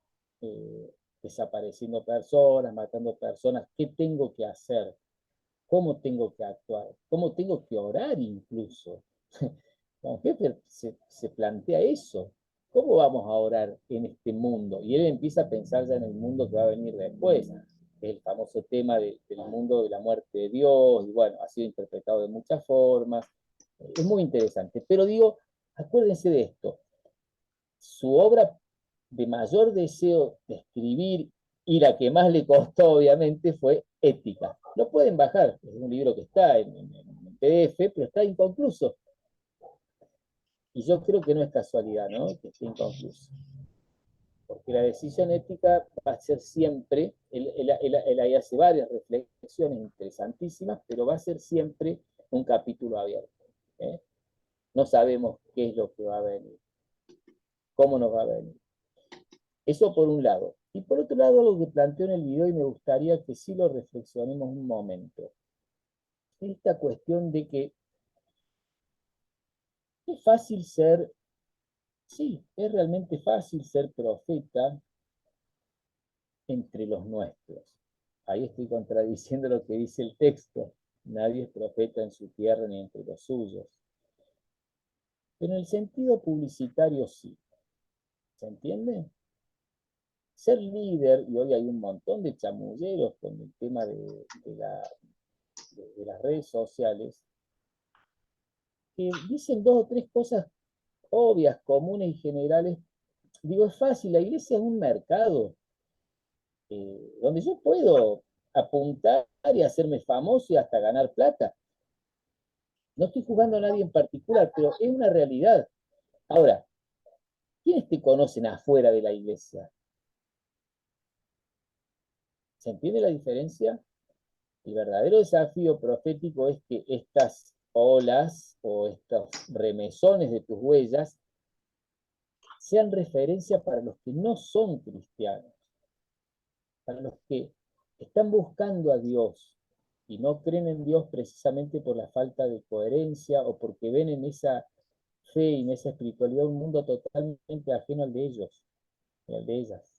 desapareciendo personas, matando personas. ¿Qué tengo que hacer? ¿Cómo tengo que actuar? ¿Cómo tengo que orar incluso? Don Heffer se plantea eso. ¿Cómo vamos a orar en este mundo? Y él empieza a pensar ya en el mundo que va a venir después. El famoso tema del mundo de la muerte de Dios, y bueno, ha sido interpretado de muchas formas. Es muy interesante. Pero digo, acuérdense de esto. Su obra de mayor deseo de escribir y la que más le costó, obviamente, fue Ética. Lo pueden bajar, es un libro que está en PDF, pero está inconcluso. Y yo creo que no es casualidad, ¿no? Que esté inconcluso. Porque la decisión ética va a ser siempre, él ahí hace varias reflexiones interesantísimas, pero va a ser siempre un capítulo abierto. No sabemos qué es lo que va a venir, cómo nos va a venir. Eso por un lado. Y por otro lado, algo que planteo en el video y me gustaría que sí lo reflexionemos un momento. Esta cuestión de que Es fácil ser, sí, es realmente fácil ser profeta entre los nuestros. Ahí estoy contradiciendo lo que dice el texto. Nadie es profeta en su tierra ni entre los suyos. Pero en el sentido publicitario sí. ¿Se entiende? Ser líder, y hoy hay un montón de chamulleros con el tema de las redes sociales, que dicen dos o tres cosas obvias, comunes y generales. Digo, es fácil, la iglesia es un mercado donde yo puedo apuntar y hacerme famoso y hasta ganar plata. No estoy jugando a nadie en particular, pero es una realidad. Ahora, ¿quiénes te conocen afuera de la iglesia? ¿Se entiende la diferencia? El verdadero desafío profético es que estas olas o estos remesones de tus huellas sean referencia para los que no son cristianos, para los que están buscando a Dios y no creen en Dios precisamente por la falta de coherencia o porque ven en esa fe y en esa espiritualidad un mundo totalmente ajeno al de ellos y al de ellas.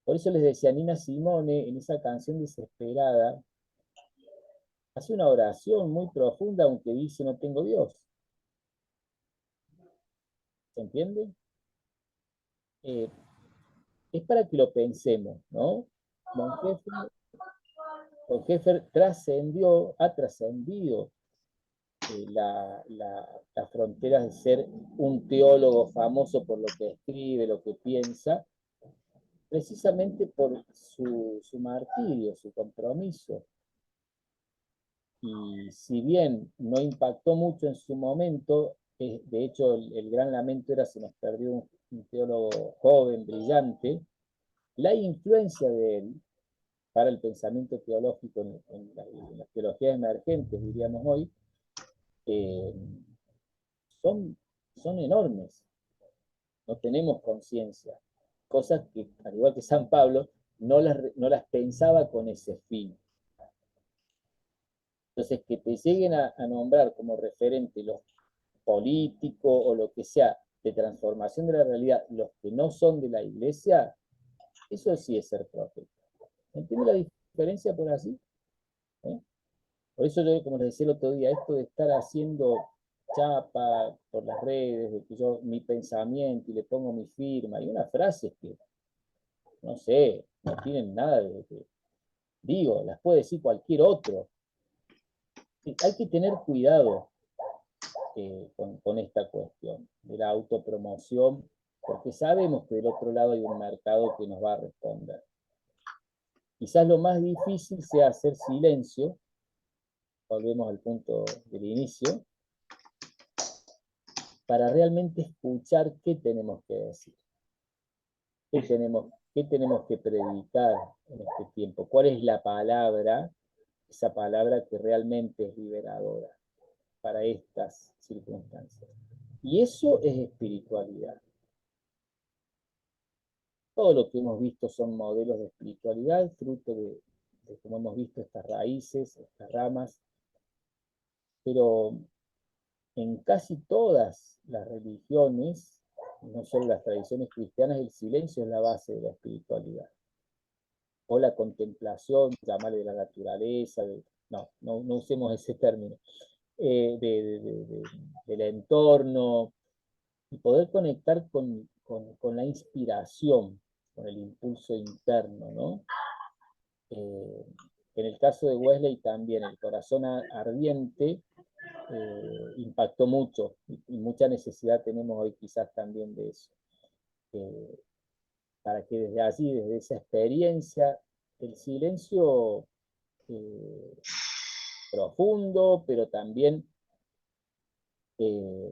Por eso les decía, Nina Simone, en esa canción Desesperada, hace una oración muy profunda, aunque dice no tengo Dios. ¿Se entiende? Es para que lo pensemos, ¿no? Bonhoeffer trascendió, ha trascendido las fronteras de ser un teólogo famoso por lo que escribe, lo que piensa, precisamente por su martirio, su compromiso. Y si bien no impactó mucho en su momento, de hecho el gran lamento era se nos perdió un teólogo joven, brillante, la influencia de él para el pensamiento teológico en las teologías emergentes, diríamos hoy, eh, son enormes. No tenemos conciencia. Cosas que, al igual que San Pablo, no las pensaba con ese fin. Entonces, que te lleguen a nombrar como referente los políticos o lo que sea de transformación de la realidad, los que no son de la iglesia, eso sí es ser profeta. ¿Entiende la diferencia por así? ¿Eh? Por eso yo, como les decía el otro día, esto de estar haciendo chapa por las redes, de que yo mi pensamiento y le pongo mi firma, y unas frases que, no sé, no tienen nada digo, las puede decir cualquier otro. Hay que tener cuidado con esta cuestión de la autopromoción, porque sabemos que del otro lado hay un mercado que nos va a responder. Quizás lo más difícil sea hacer silencio, volvemos al punto del inicio, para realmente escuchar qué tenemos que decir, qué tenemos que predicar en este tiempo, cuál es la palabra, esa palabra que realmente es liberadora para estas circunstancias. Y eso es espiritualidad. Todo lo que hemos visto son modelos de espiritualidad, fruto de cómo hemos visto estas raíces, estas ramas, pero en casi todas las religiones, no solo las tradiciones cristianas, el silencio es la base de la espiritualidad. O la contemplación, llamarle de la naturaleza, no usemos ese término, del entorno, y poder conectar con la inspiración, con el impulso interno, ¿no? En el caso de Wesley también, el corazón ardiente impactó mucho, y mucha necesidad tenemos hoy quizás también de eso. Para que desde allí, desde esa experiencia, el silencio profundo, pero también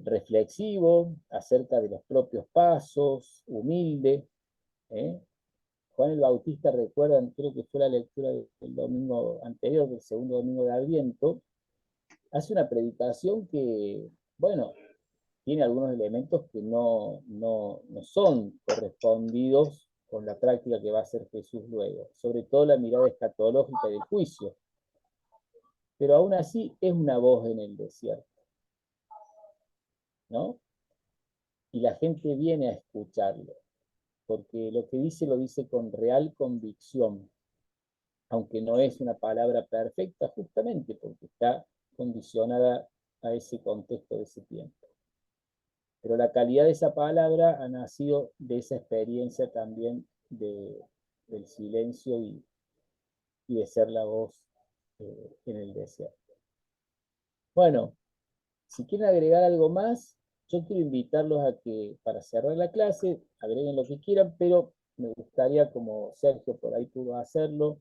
reflexivo acerca de los propios pasos, humilde. Juan el Bautista, recuerdan, creo que fue la lectura del domingo anterior, del segundo domingo de Adviento, hace una predicación que, bueno, tiene algunos elementos que no son correspondidos con la práctica que va a hacer Jesús luego, sobre todo la mirada escatológica del juicio. Pero aún así es una voz en el desierto. ¿no? Y la gente viene a escucharlo, porque lo que dice lo dice con real convicción, aunque no es una palabra perfecta justamente porque está condicionada a ese contexto de ese tiempo. Pero la calidad de esa palabra ha nacido de esa experiencia también del silencio y de ser la voz en el desierto. Bueno, si quieren agregar algo más, yo quiero invitarlos a que, para cerrar la clase, agreguen lo que quieran, pero me gustaría, como Sergio por ahí pudo hacerlo,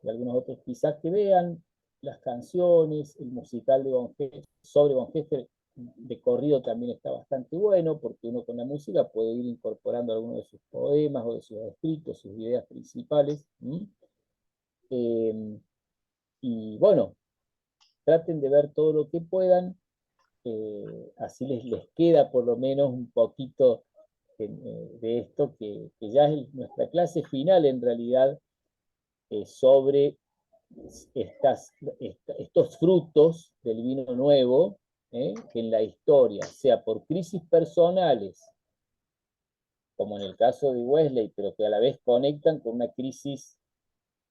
y algunos otros quizás, que vean las canciones, el musical de sobre Von Heffer de corrido también está bastante bueno, porque uno con la música puede ir incorporando algunos de sus poemas o de sus escritos, sus ideas principales. Y bueno, traten de ver todo lo que puedan, así les queda por lo menos un poquito de esto, que ya es nuestra clase final en realidad, sobre estos frutos del vino nuevo, que en la historia, sea por crisis personales, como en el caso de Wesley, pero que a la vez conectan con una crisis,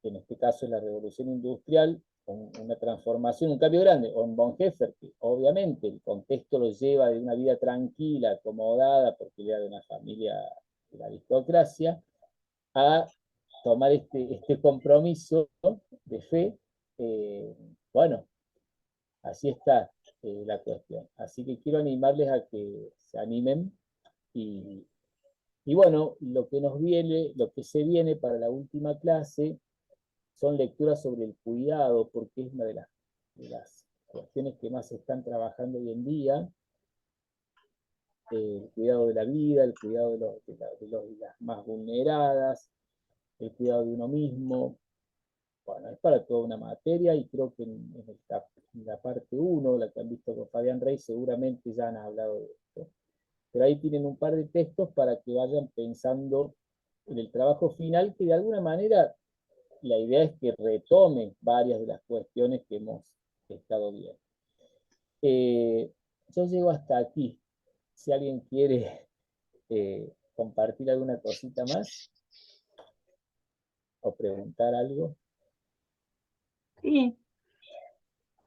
que en este caso es la revolución industrial, con una transformación, un cambio grande, o en Von Heffer, que obviamente el contexto lo lleva de una vida tranquila, acomodada, porque era de una familia de la aristocracia, a tomar este compromiso de fe. Bueno, así está la cuestión. Así que quiero animarles a que se animen y bueno, lo que se viene para la última clase son lecturas sobre el cuidado, porque es una de las cuestiones que más se están trabajando hoy en día. El cuidado de la vida, el cuidado de las más vulneradas, el cuidado de uno mismo. Bueno, es para toda una materia y creo que en la parte 1, la que han visto con Fabián Rey, seguramente ya han hablado de esto. Pero ahí tienen un par de textos para que vayan pensando en el trabajo final, que de alguna manera la idea es que retome varias de las cuestiones que hemos estado viendo. Yo llego hasta aquí. Si alguien quiere compartir alguna cosita más o preguntar algo. Sí,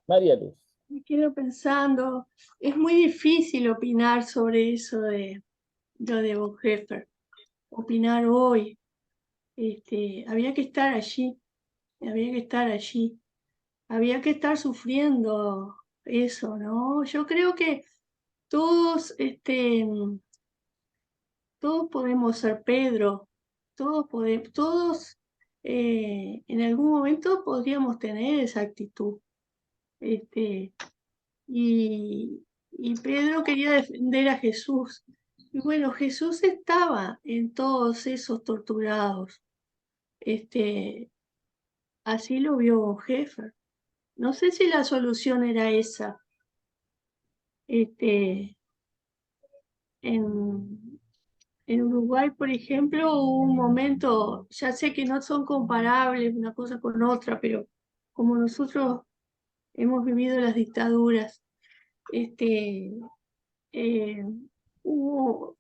María Luz. me quedo pensando, es muy difícil opinar sobre eso de Von Heffer, opinar hoy. Había que estar allí, había que estar allí, había que estar sufriendo eso, ¿no? Yo creo que todos, todos podemos ser Pedro, todos en algún momento podríamos tener esa actitud. Y, y Pedro quería defender a Jesús. Y bueno, Jesús estaba en todos esos torturados. Así lo vio Von Heffer. No sé si la solución era esa. En, en Uruguay, por ejemplo, hubo un momento, ya sé que no son comparables una cosa con otra, pero como nosotros hemos vivido las dictaduras, eh, hubo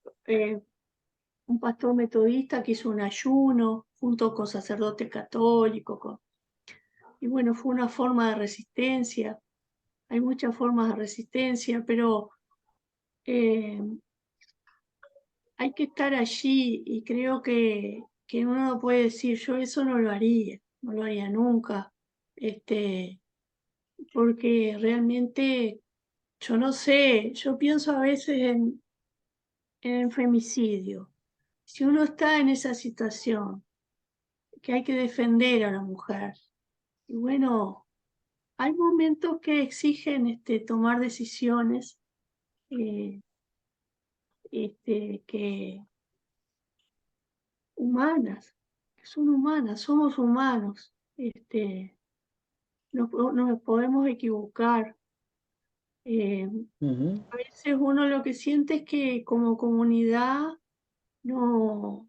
un pastor metodista que hizo un ayuno junto con sacerdotes católicos, y bueno, fue una forma de resistencia. Hay muchas formas de resistencia, pero eh, hay que estar allí y creo que uno no puede decir, yo eso no lo haría nunca, porque realmente, yo no sé, yo pienso a veces en el femicidio. Si uno está en esa situación, que hay que defender a la mujer, y bueno, hay momentos que exigen tomar decisiones eh, que humanas, que son humanas, somos humanos, nos podemos equivocar. A veces uno lo que siente es que como comunidad no,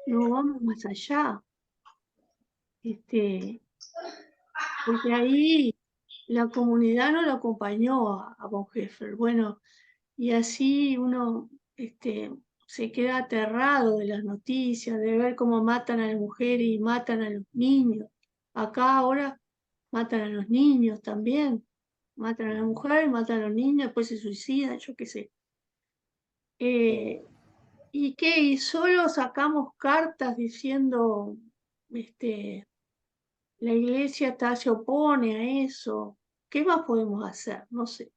no vamos más allá, porque ahí la comunidad no lo acompañó a Bonhoeffer. Bueno, y así uno se queda aterrado de las noticias, de ver cómo matan a las mujeres y matan a los niños. Acá ahora matan a los niños también. Matan a la mujer, matan a los niños, después se suicidan, yo qué sé. ¿Y qué? Y solo sacamos cartas diciendo, la iglesia se opone a eso. ¿Qué más podemos hacer? No sé.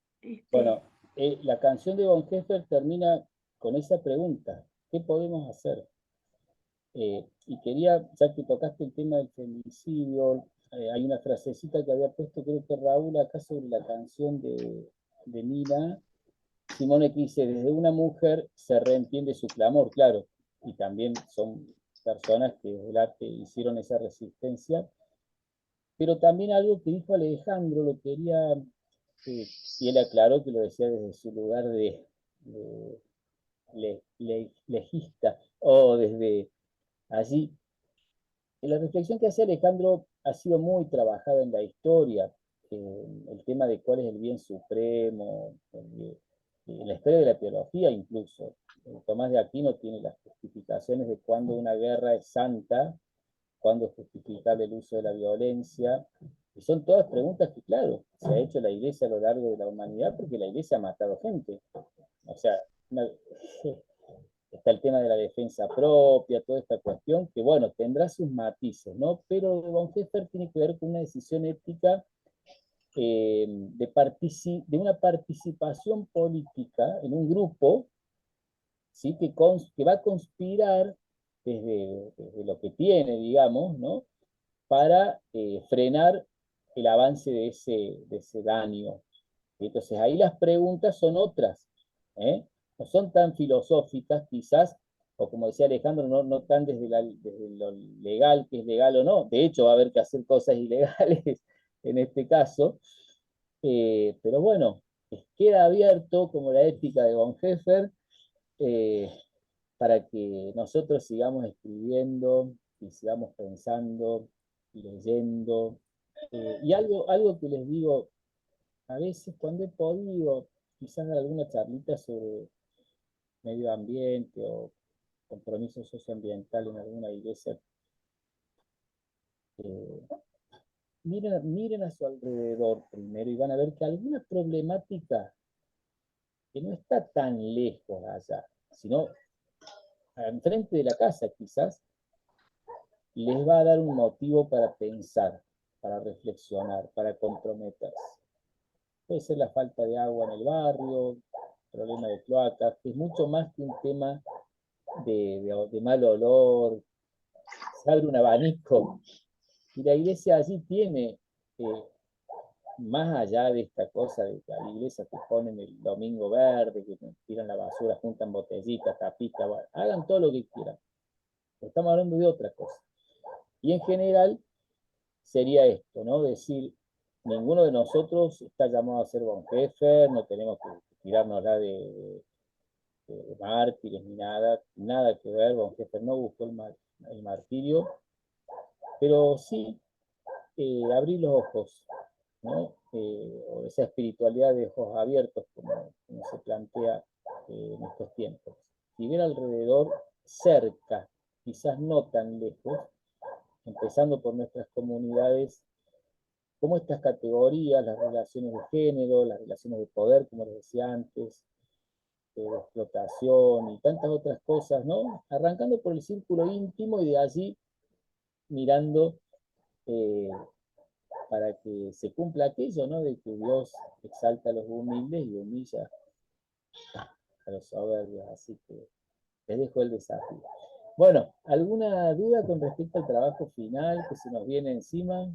Bueno, la canción de Bonhoeffer termina con esa pregunta. ¿Qué podemos hacer? Y quería, ya que tocaste el tema del feminicidio, hay una frasecita que había puesto, creo que Raúl, acá sobre la canción de Nina Simone, que dice: desde una mujer se reentiende su clamor, claro, y también son personas que desde el arte hicieron esa resistencia, pero también algo que dijo Alejandro, lo quería, y él aclaró que lo decía desde su lugar de legista, o desde allí. La reflexión que hace Alejandro ha sido muy trabajada en la historia, el tema de cuál es el bien supremo, en la historia de la teología incluso. Tomás de Aquino tiene las justificaciones de cuándo una guerra es santa, cuándo es justificable el uso de la violencia, y son todas preguntas que, claro, se ha hecho la Iglesia a lo largo de la humanidad porque la Iglesia ha matado gente. O sea, está el tema de la defensa propia, toda esta cuestión, que bueno, tendrá sus matices, ¿no? Pero Bonhoeffer tiene que ver con una decisión ética de una participación política en un grupo, ¿sí? Que va a conspirar desde lo que tiene, digamos, ¿no? Para frenar el avance de ese daño. Entonces ahí las preguntas son otras, ¿eh? No son tan filosóficas quizás, o como decía Alejandro, no tan desde lo legal, que es legal o no. De hecho va a haber que hacer cosas ilegales en este caso, pero bueno, queda abierto como la ética de Bonhoeffer, eh, para que nosotros sigamos escribiendo y sigamos pensando y leyendo. Y algo que les digo, a veces cuando he podido, quizás dar alguna charlita sobre medio ambiente o compromiso socioambiental en alguna iglesia, eh, miren a su alrededor primero y van a ver que alguna problemática que no está tan lejos allá, sino enfrente de la casa quizás, les va a dar un motivo para pensar, para reflexionar, para comprometerse. Puede ser la falta de agua en el barrio, problema de cloacas, que es mucho más que un tema de mal olor. Se abre un abanico y la iglesia allí tiene, más allá de esta cosa de la iglesia que ponen el domingo verde, que tiran la basura, juntan botellitas, tapitas, bueno, hagan todo lo que quieran. Estamos hablando de otra cosa. Y en general sería esto, ¿no? Decir, ninguno de nosotros está llamado a ser Bonhoeffer, no tenemos que tirarnos de mártires ni nada que ver. Bonhoeffer no buscó el martirio, pero sí abrir los ojos, ¿no? O esa espiritualidad de ojos abiertos, como se plantea en estos tiempos. Y ver alrededor, cerca, quizás no tan lejos, empezando por nuestras comunidades, cómo estas categorías, las relaciones de género, las relaciones de poder, como les decía antes, de explotación y tantas otras cosas, ¿no? Arrancando por el círculo íntimo y de allí mirando eh, para que se cumpla aquello, ¿no? De que Dios exalta a los humildes y humilla a los soberbios. Así que les dejo el desafío. Bueno, ¿alguna duda con respecto al trabajo final que se nos viene encima?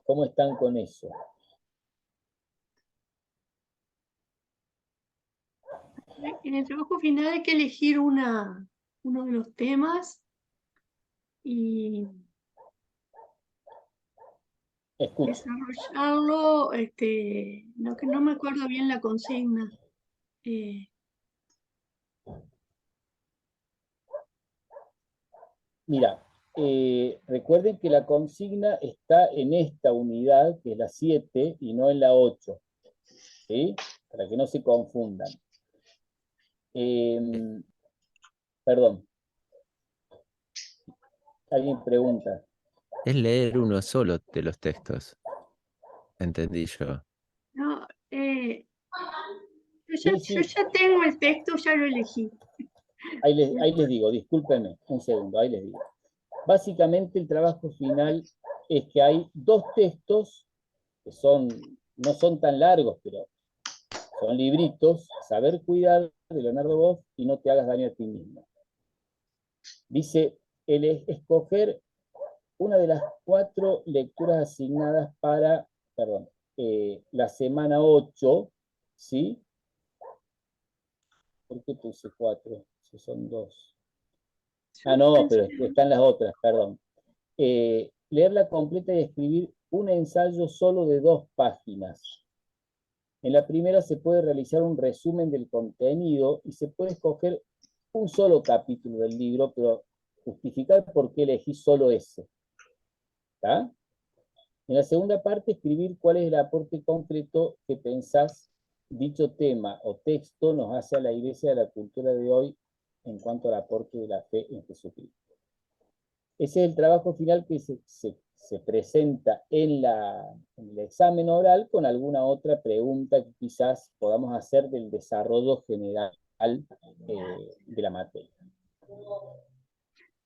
¿Cómo están con eso? En el trabajo final hay que elegir uno de los temas y Escucho. desarrollarlo, no, que no me acuerdo bien la consigna. Mira, recuerden que la consigna está en esta unidad, que es la 7, y no en la 8, ¿sí? Para que no se confundan. Perdón, alguien pregunta. Es leer uno solo de los textos, entendí yo. No, Sí, yo sí, ya tengo el texto, ya lo elegí. ahí les digo, discúlpenme, un segundo, ahí les digo. Básicamente el trabajo final es que hay dos textos que no son tan largos, pero son libritos, Saber cuidar, de Leonardo Boff, y No te hagas daño a ti mismo. Dice, escoger una de las 4 lecturas asignadas para, perdón, la semana 8, ¿sí? ¿Por qué puse 4? Si son 2. Ah, no, pero están las otras, perdón. Leerla completa y escribir un ensayo solo de 2 páginas. En la primera se puede realizar un resumen del contenido y se puede escoger un solo capítulo del libro, pero justificar por qué elegí solo ese. ¿Está? En la segunda parte, escribir cuál es el aporte concreto que pensás dicho tema o texto nos hace a la Iglesia de la cultura de hoy en cuanto al aporte de la fe en Jesucristo. Ese es el trabajo final que se presenta en el examen oral con alguna otra pregunta que quizás podamos hacer del desarrollo general de la materia.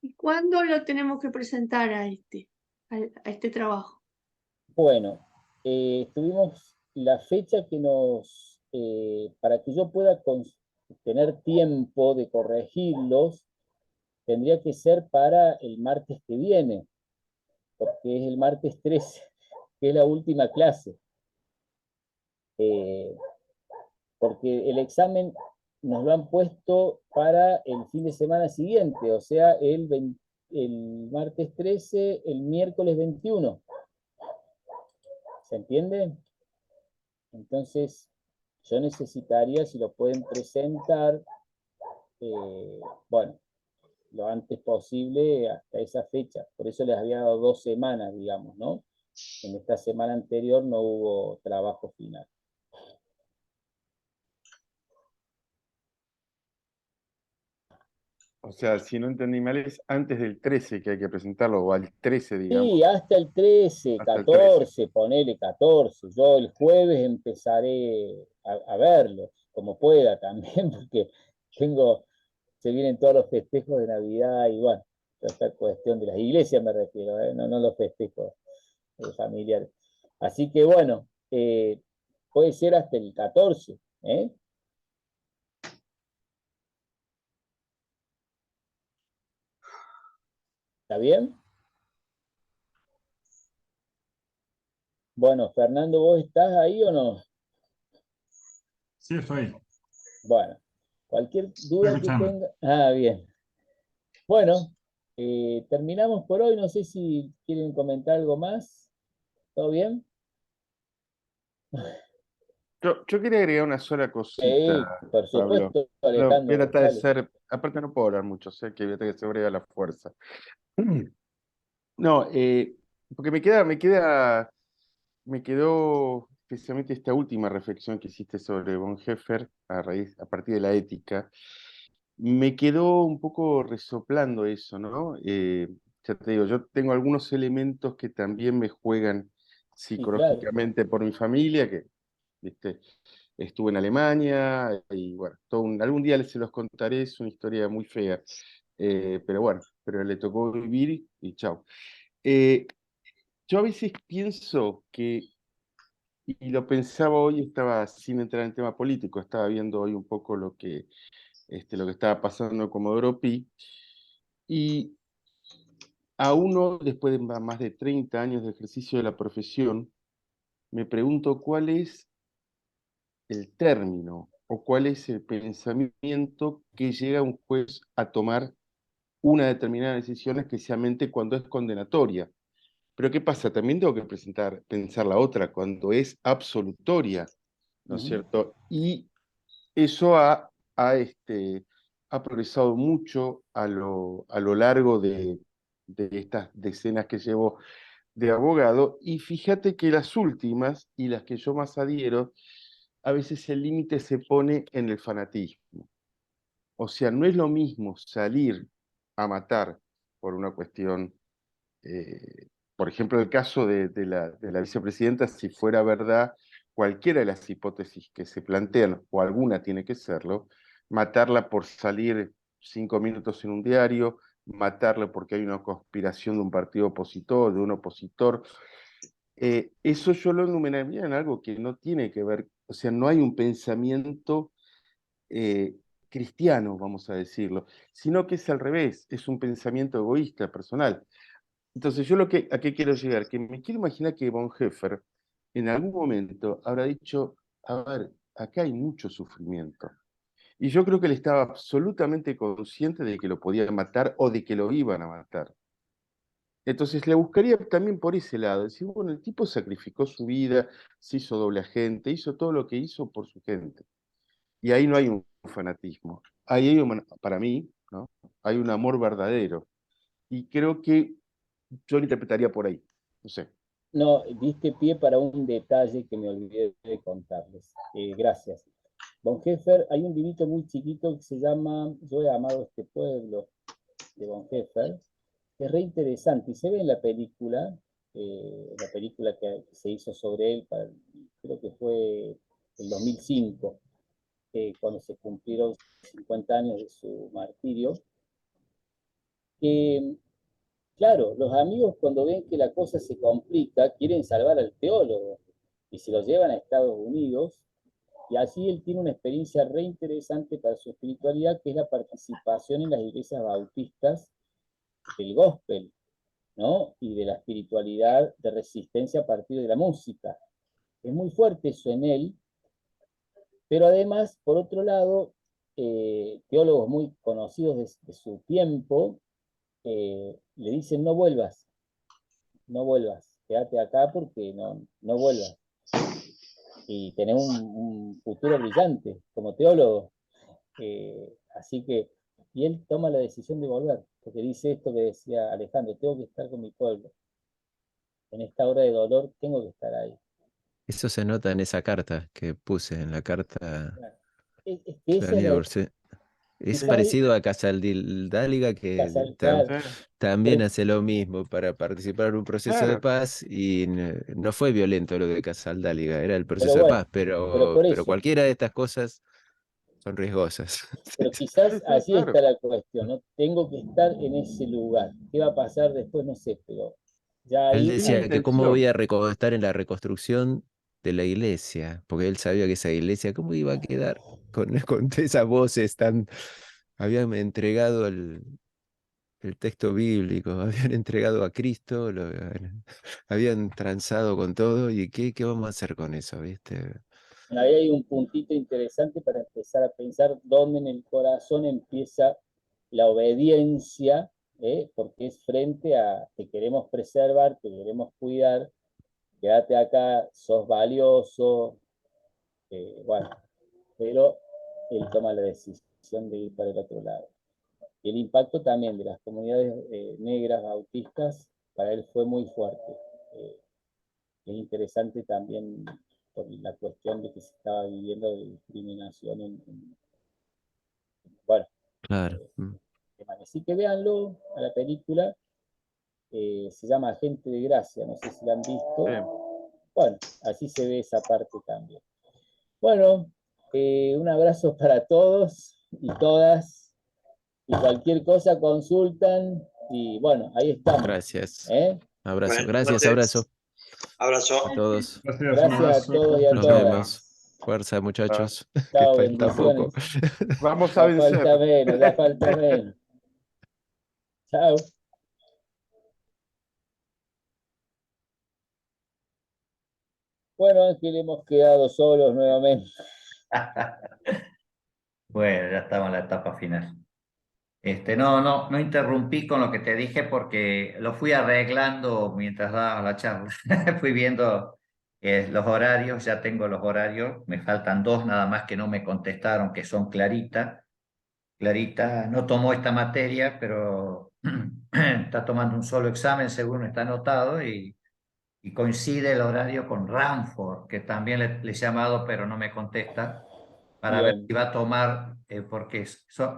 ¿Y cuándo lo tenemos que presentar a este trabajo? Bueno, tuvimos la fecha que para que yo pueda tener tiempo de corregirlos, tendría que ser para el martes que viene, porque es el martes 13, que es la última clase. Porque el examen nos lo han puesto para el fin de semana siguiente, o sea, el martes 13, el miércoles 21. ¿Se entiende? Entonces, yo necesitaría, si lo pueden presentar, bueno, lo antes posible hasta esa fecha. Por eso les había dado 2 semanas, digamos, ¿no? En esta semana anterior no hubo trabajo final. O sea, si no entendí mal, es antes del 13 que hay que presentarlo, o al 13, digamos, Sí, hasta el 13, hasta el 13. 14, ponele 14. Yo el jueves empezaré a verlos, como pueda también, porque se vienen todos los festejos de Navidad y bueno, esta cuestión de las iglesias me refiero, no los festejos familiares. Así que bueno, puede ser hasta el 14, ¿eh? ¿Está bien? Bueno, Fernando, ¿vos estás ahí o no? Sí, estoy Bueno, cualquier duda que escuchando. tenga. Ah, bien. Bueno, terminamos por hoy. No sé si quieren comentar algo más. ¿Todo bien? Yo quería agregar una sola cosita, Sí, por Pablo. supuesto, No, voy a Alejandro. tratar de Dale. ser, aparte no puedo hablar mucho, sé que voy a tener que ser breve a la fuerza. No, porque me quedó especialmente esta última reflexión que hiciste sobre Bonhoeffer a partir de la ética. Me quedó un poco resoplando eso, ¿no? Ya te digo, yo tengo algunos elementos que también me juegan Sí, claro. psicológicamente por mi familia, que, viste, estuve en Alemania y bueno, algún día se los contaré, es una historia muy fea, pero bueno, pero le tocó vivir y chao. Eh, yo a veces pienso que, y lo pensaba hoy, estaba sin entrar en tema político, estaba viendo hoy un poco lo que estaba pasando en Comodoro Pi, y a uno, después de más de 30 años de ejercicio de la profesión, me pregunto cuál es el término o cuál es el pensamiento que llega a un juez a tomar una determinada decisión, especialmente cuando es condenatoria. Pero ¿qué pasa? También tengo que pensar la otra, cuando es absolutoria, ¿no es cierto? Y eso ha progresado mucho a lo largo de estas decenas que llevo de abogado, y fíjate que las últimas, y las que yo más adhiero, a veces el límite se pone en el fanatismo. O sea, no es lo mismo salir a matar por una cuestión, por ejemplo, el caso de la vicepresidenta, si fuera verdad, cualquiera de las hipótesis que se plantean, o alguna tiene que serlo, matarla por salir 5 minutos en un diario, matarla porque hay una conspiración de un partido opositor, de un opositor, eso yo lo enumeraría en algo que no tiene que ver, o sea, no hay un pensamiento cristiano, vamos a decirlo, sino que es al revés, es un pensamiento egoísta, personal. Entonces, yo ¿a qué quiero llegar? Que me quiero imaginar que Bonhoeffer en algún momento habrá dicho, a ver, acá hay mucho sufrimiento. Y yo creo que él estaba absolutamente consciente de que lo podían matar o de que lo iban a matar. Entonces le buscaría también por ese lado, decir, bueno, el tipo sacrificó su vida, se hizo doble agente, hizo todo lo que hizo por su gente. Y ahí no hay un fanatismo, ahí hay para mí, ¿no? Hay un amor verdadero. Y creo que yo lo interpretaría por ahí, no sé. No, diste pie para un detalle que me olvidé de contarles. Gracias. Bonhoeffer, hay un librito muy chiquito que se llama Yo he amado este pueblo, de Bonhoeffer, que es re interesante y se ve en la película que se hizo sobre él, creo que fue el 2005, cuando se cumplieron 50 años de su martirio. Claro, los amigos cuando ven que la cosa se complica, quieren salvar al teólogo y se lo llevan a Estados Unidos, y así él tiene una experiencia re interesante para su espiritualidad, que es la participación en las iglesias bautistas del gospel, ¿no? Y de la espiritualidad de resistencia a partir de la música. Es muy fuerte eso en él, pero además, por otro lado, teólogos muy conocidos de su tiempo le dicen no vuelvas, quédate acá porque no vuelvas. Y tenés un futuro brillante como teólogo. Así que, y él toma la decisión de volver, porque dice esto que decía Alejandro, tengo que estar con mi pueblo. En esta hora de dolor tengo que estar ahí. Eso se nota en esa carta que puse, en la carta Es que esa es Planilla la... Orsay. Es Esa es parecido a Casaldáliga, que claro, también pero, hace lo mismo para participar en un proceso de Claro, paz y no fue violento lo de Casaldáliga, era el pero proceso de bueno, paz, pero por pero eso. cualquiera de estas cosas son riesgosas. Pero quizás sí, así claro. está la cuestión, ¿no? Tengo que estar en ese lugar. ¿Qué va a pasar después? No sé, pero ya Él ahí Es la hay... decía que cómo voy intención. a estar en la reconstrucción de la iglesia, porque él sabía que esa iglesia, ¿cómo iba a quedar con esas voces tan... Habían entregado el texto bíblico, habían entregado a Cristo, habían transado con todo, y ¿qué vamos a hacer con eso, viste? Ahí hay un puntito interesante para empezar a pensar dónde en el corazón empieza la obediencia, porque es frente a te queremos preservar, te queremos cuidar, quédate acá, sos valioso, bueno, pero él toma la decisión de ir para el otro lado. Y el impacto también de las comunidades negras bautistas para él fue muy fuerte. Eh, es interesante también por la cuestión de que se estaba viviendo de discriminación bueno, Claro. eh, así que véanlo a la película, se llama Agente de Gracia, no sé si la han Bien. visto. Bueno, así se ve esa parte también. Bueno, un abrazo para todos y todas, y cualquier cosa consultan, y bueno, ahí estamos. Gracias. ¿Eh? Abrazo. Bueno, Gracias, entonces, abrazo abrazo. a todos. Gracias, un Gracias a abrazo. todos y a Nos todas. vemos. Fuerza, Ah, muchachos, que Chao, falta poco. bendiciones. vamos a Ya vencer. falta menos, ya falta menos. Chao. Bueno, Ángel, hemos quedado solos nuevamente. Bueno, ya estamos en la etapa final. No interrumpí con lo que te dije porque lo fui arreglando mientras daba la charla. Fui viendo los horarios, ya tengo los horarios, me faltan dos nada más que no me contestaron, que son Clarita. Clarita no tomó esta materia, pero está tomando un solo examen según está anotado y coincide el horario con Ranford, que también le he llamado pero no me contesta, para ver Bien. si va a tomar, porque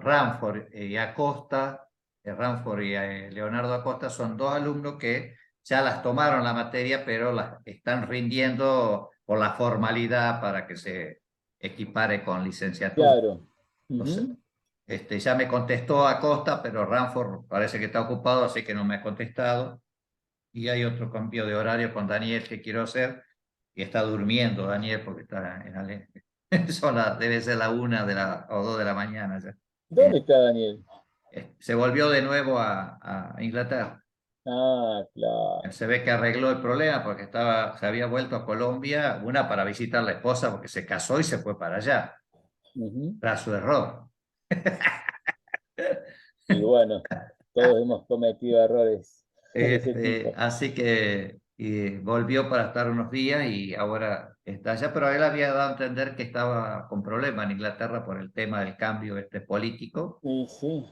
Ranford y Acosta, Ranford y Leonardo Acosta son dos alumnos que ya las tomaron la materia, pero las están rindiendo por la formalidad para que se equipare con licenciatura. Claro. Entonces, Ujú. ya me contestó Acosta, pero Ranford parece que está ocupado, así que no me ha contestado. Y hay otro cambio de horario con Daniel que quiero hacer, y está durmiendo Daniel porque está en debe ser la 1 o 2 de la mañana ya. ¿Dónde está Daniel? Se volvió de nuevo a Inglaterra. Ah, claro. Se ve que arregló el problema porque se había vuelto a Colombia, una para visitar a la esposa porque se casó y se fue para allá, Ujú. tras su error. Y bueno, todos hemos cometido errores de ese tipo. Así que volvió para estar unos días y ahora está allá, pero él había dado a entender que estaba con problemas en Inglaterra por el tema del cambio político, Y sí,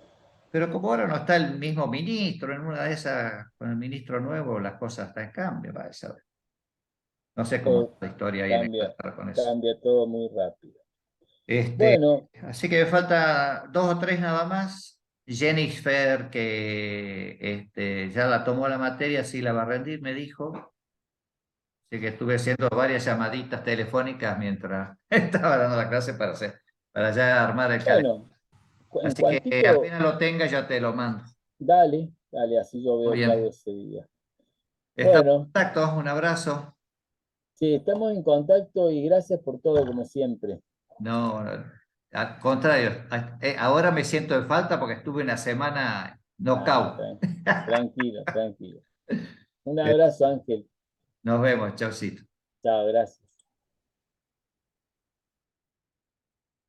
pero como ahora no está el mismo ministro, en una de esas, con el ministro nuevo, las cosas están en cambio, parece. No sé cómo todo está la historia ahí en cambia, Inglaterra con eso. cambia todo muy rápido. Este, Bueno, Así que me falta 2 o 3 nada más. Jennifer, que ya la tomó la materia, sí la va a rendir, me dijo. Así que estuve haciendo varias llamaditas telefónicas mientras estaba dando la clase para ya armar el calendario. bueno, en Así que cuantito, apenas lo tenga ya te lo mando. dale, dale, así yo Muy veo qué hago bien. ese día. Estamos en Bueno, contacto. Un abrazo. sí, estamos en contacto y gracias por todo, como siempre. No, al contrario. Ahora me siento en falta porque estuve una semana Ah, knockout. tranquilo, tranquilo. Un abrazo, Ángel. Nos vemos. Chaucito. Chao, gracias.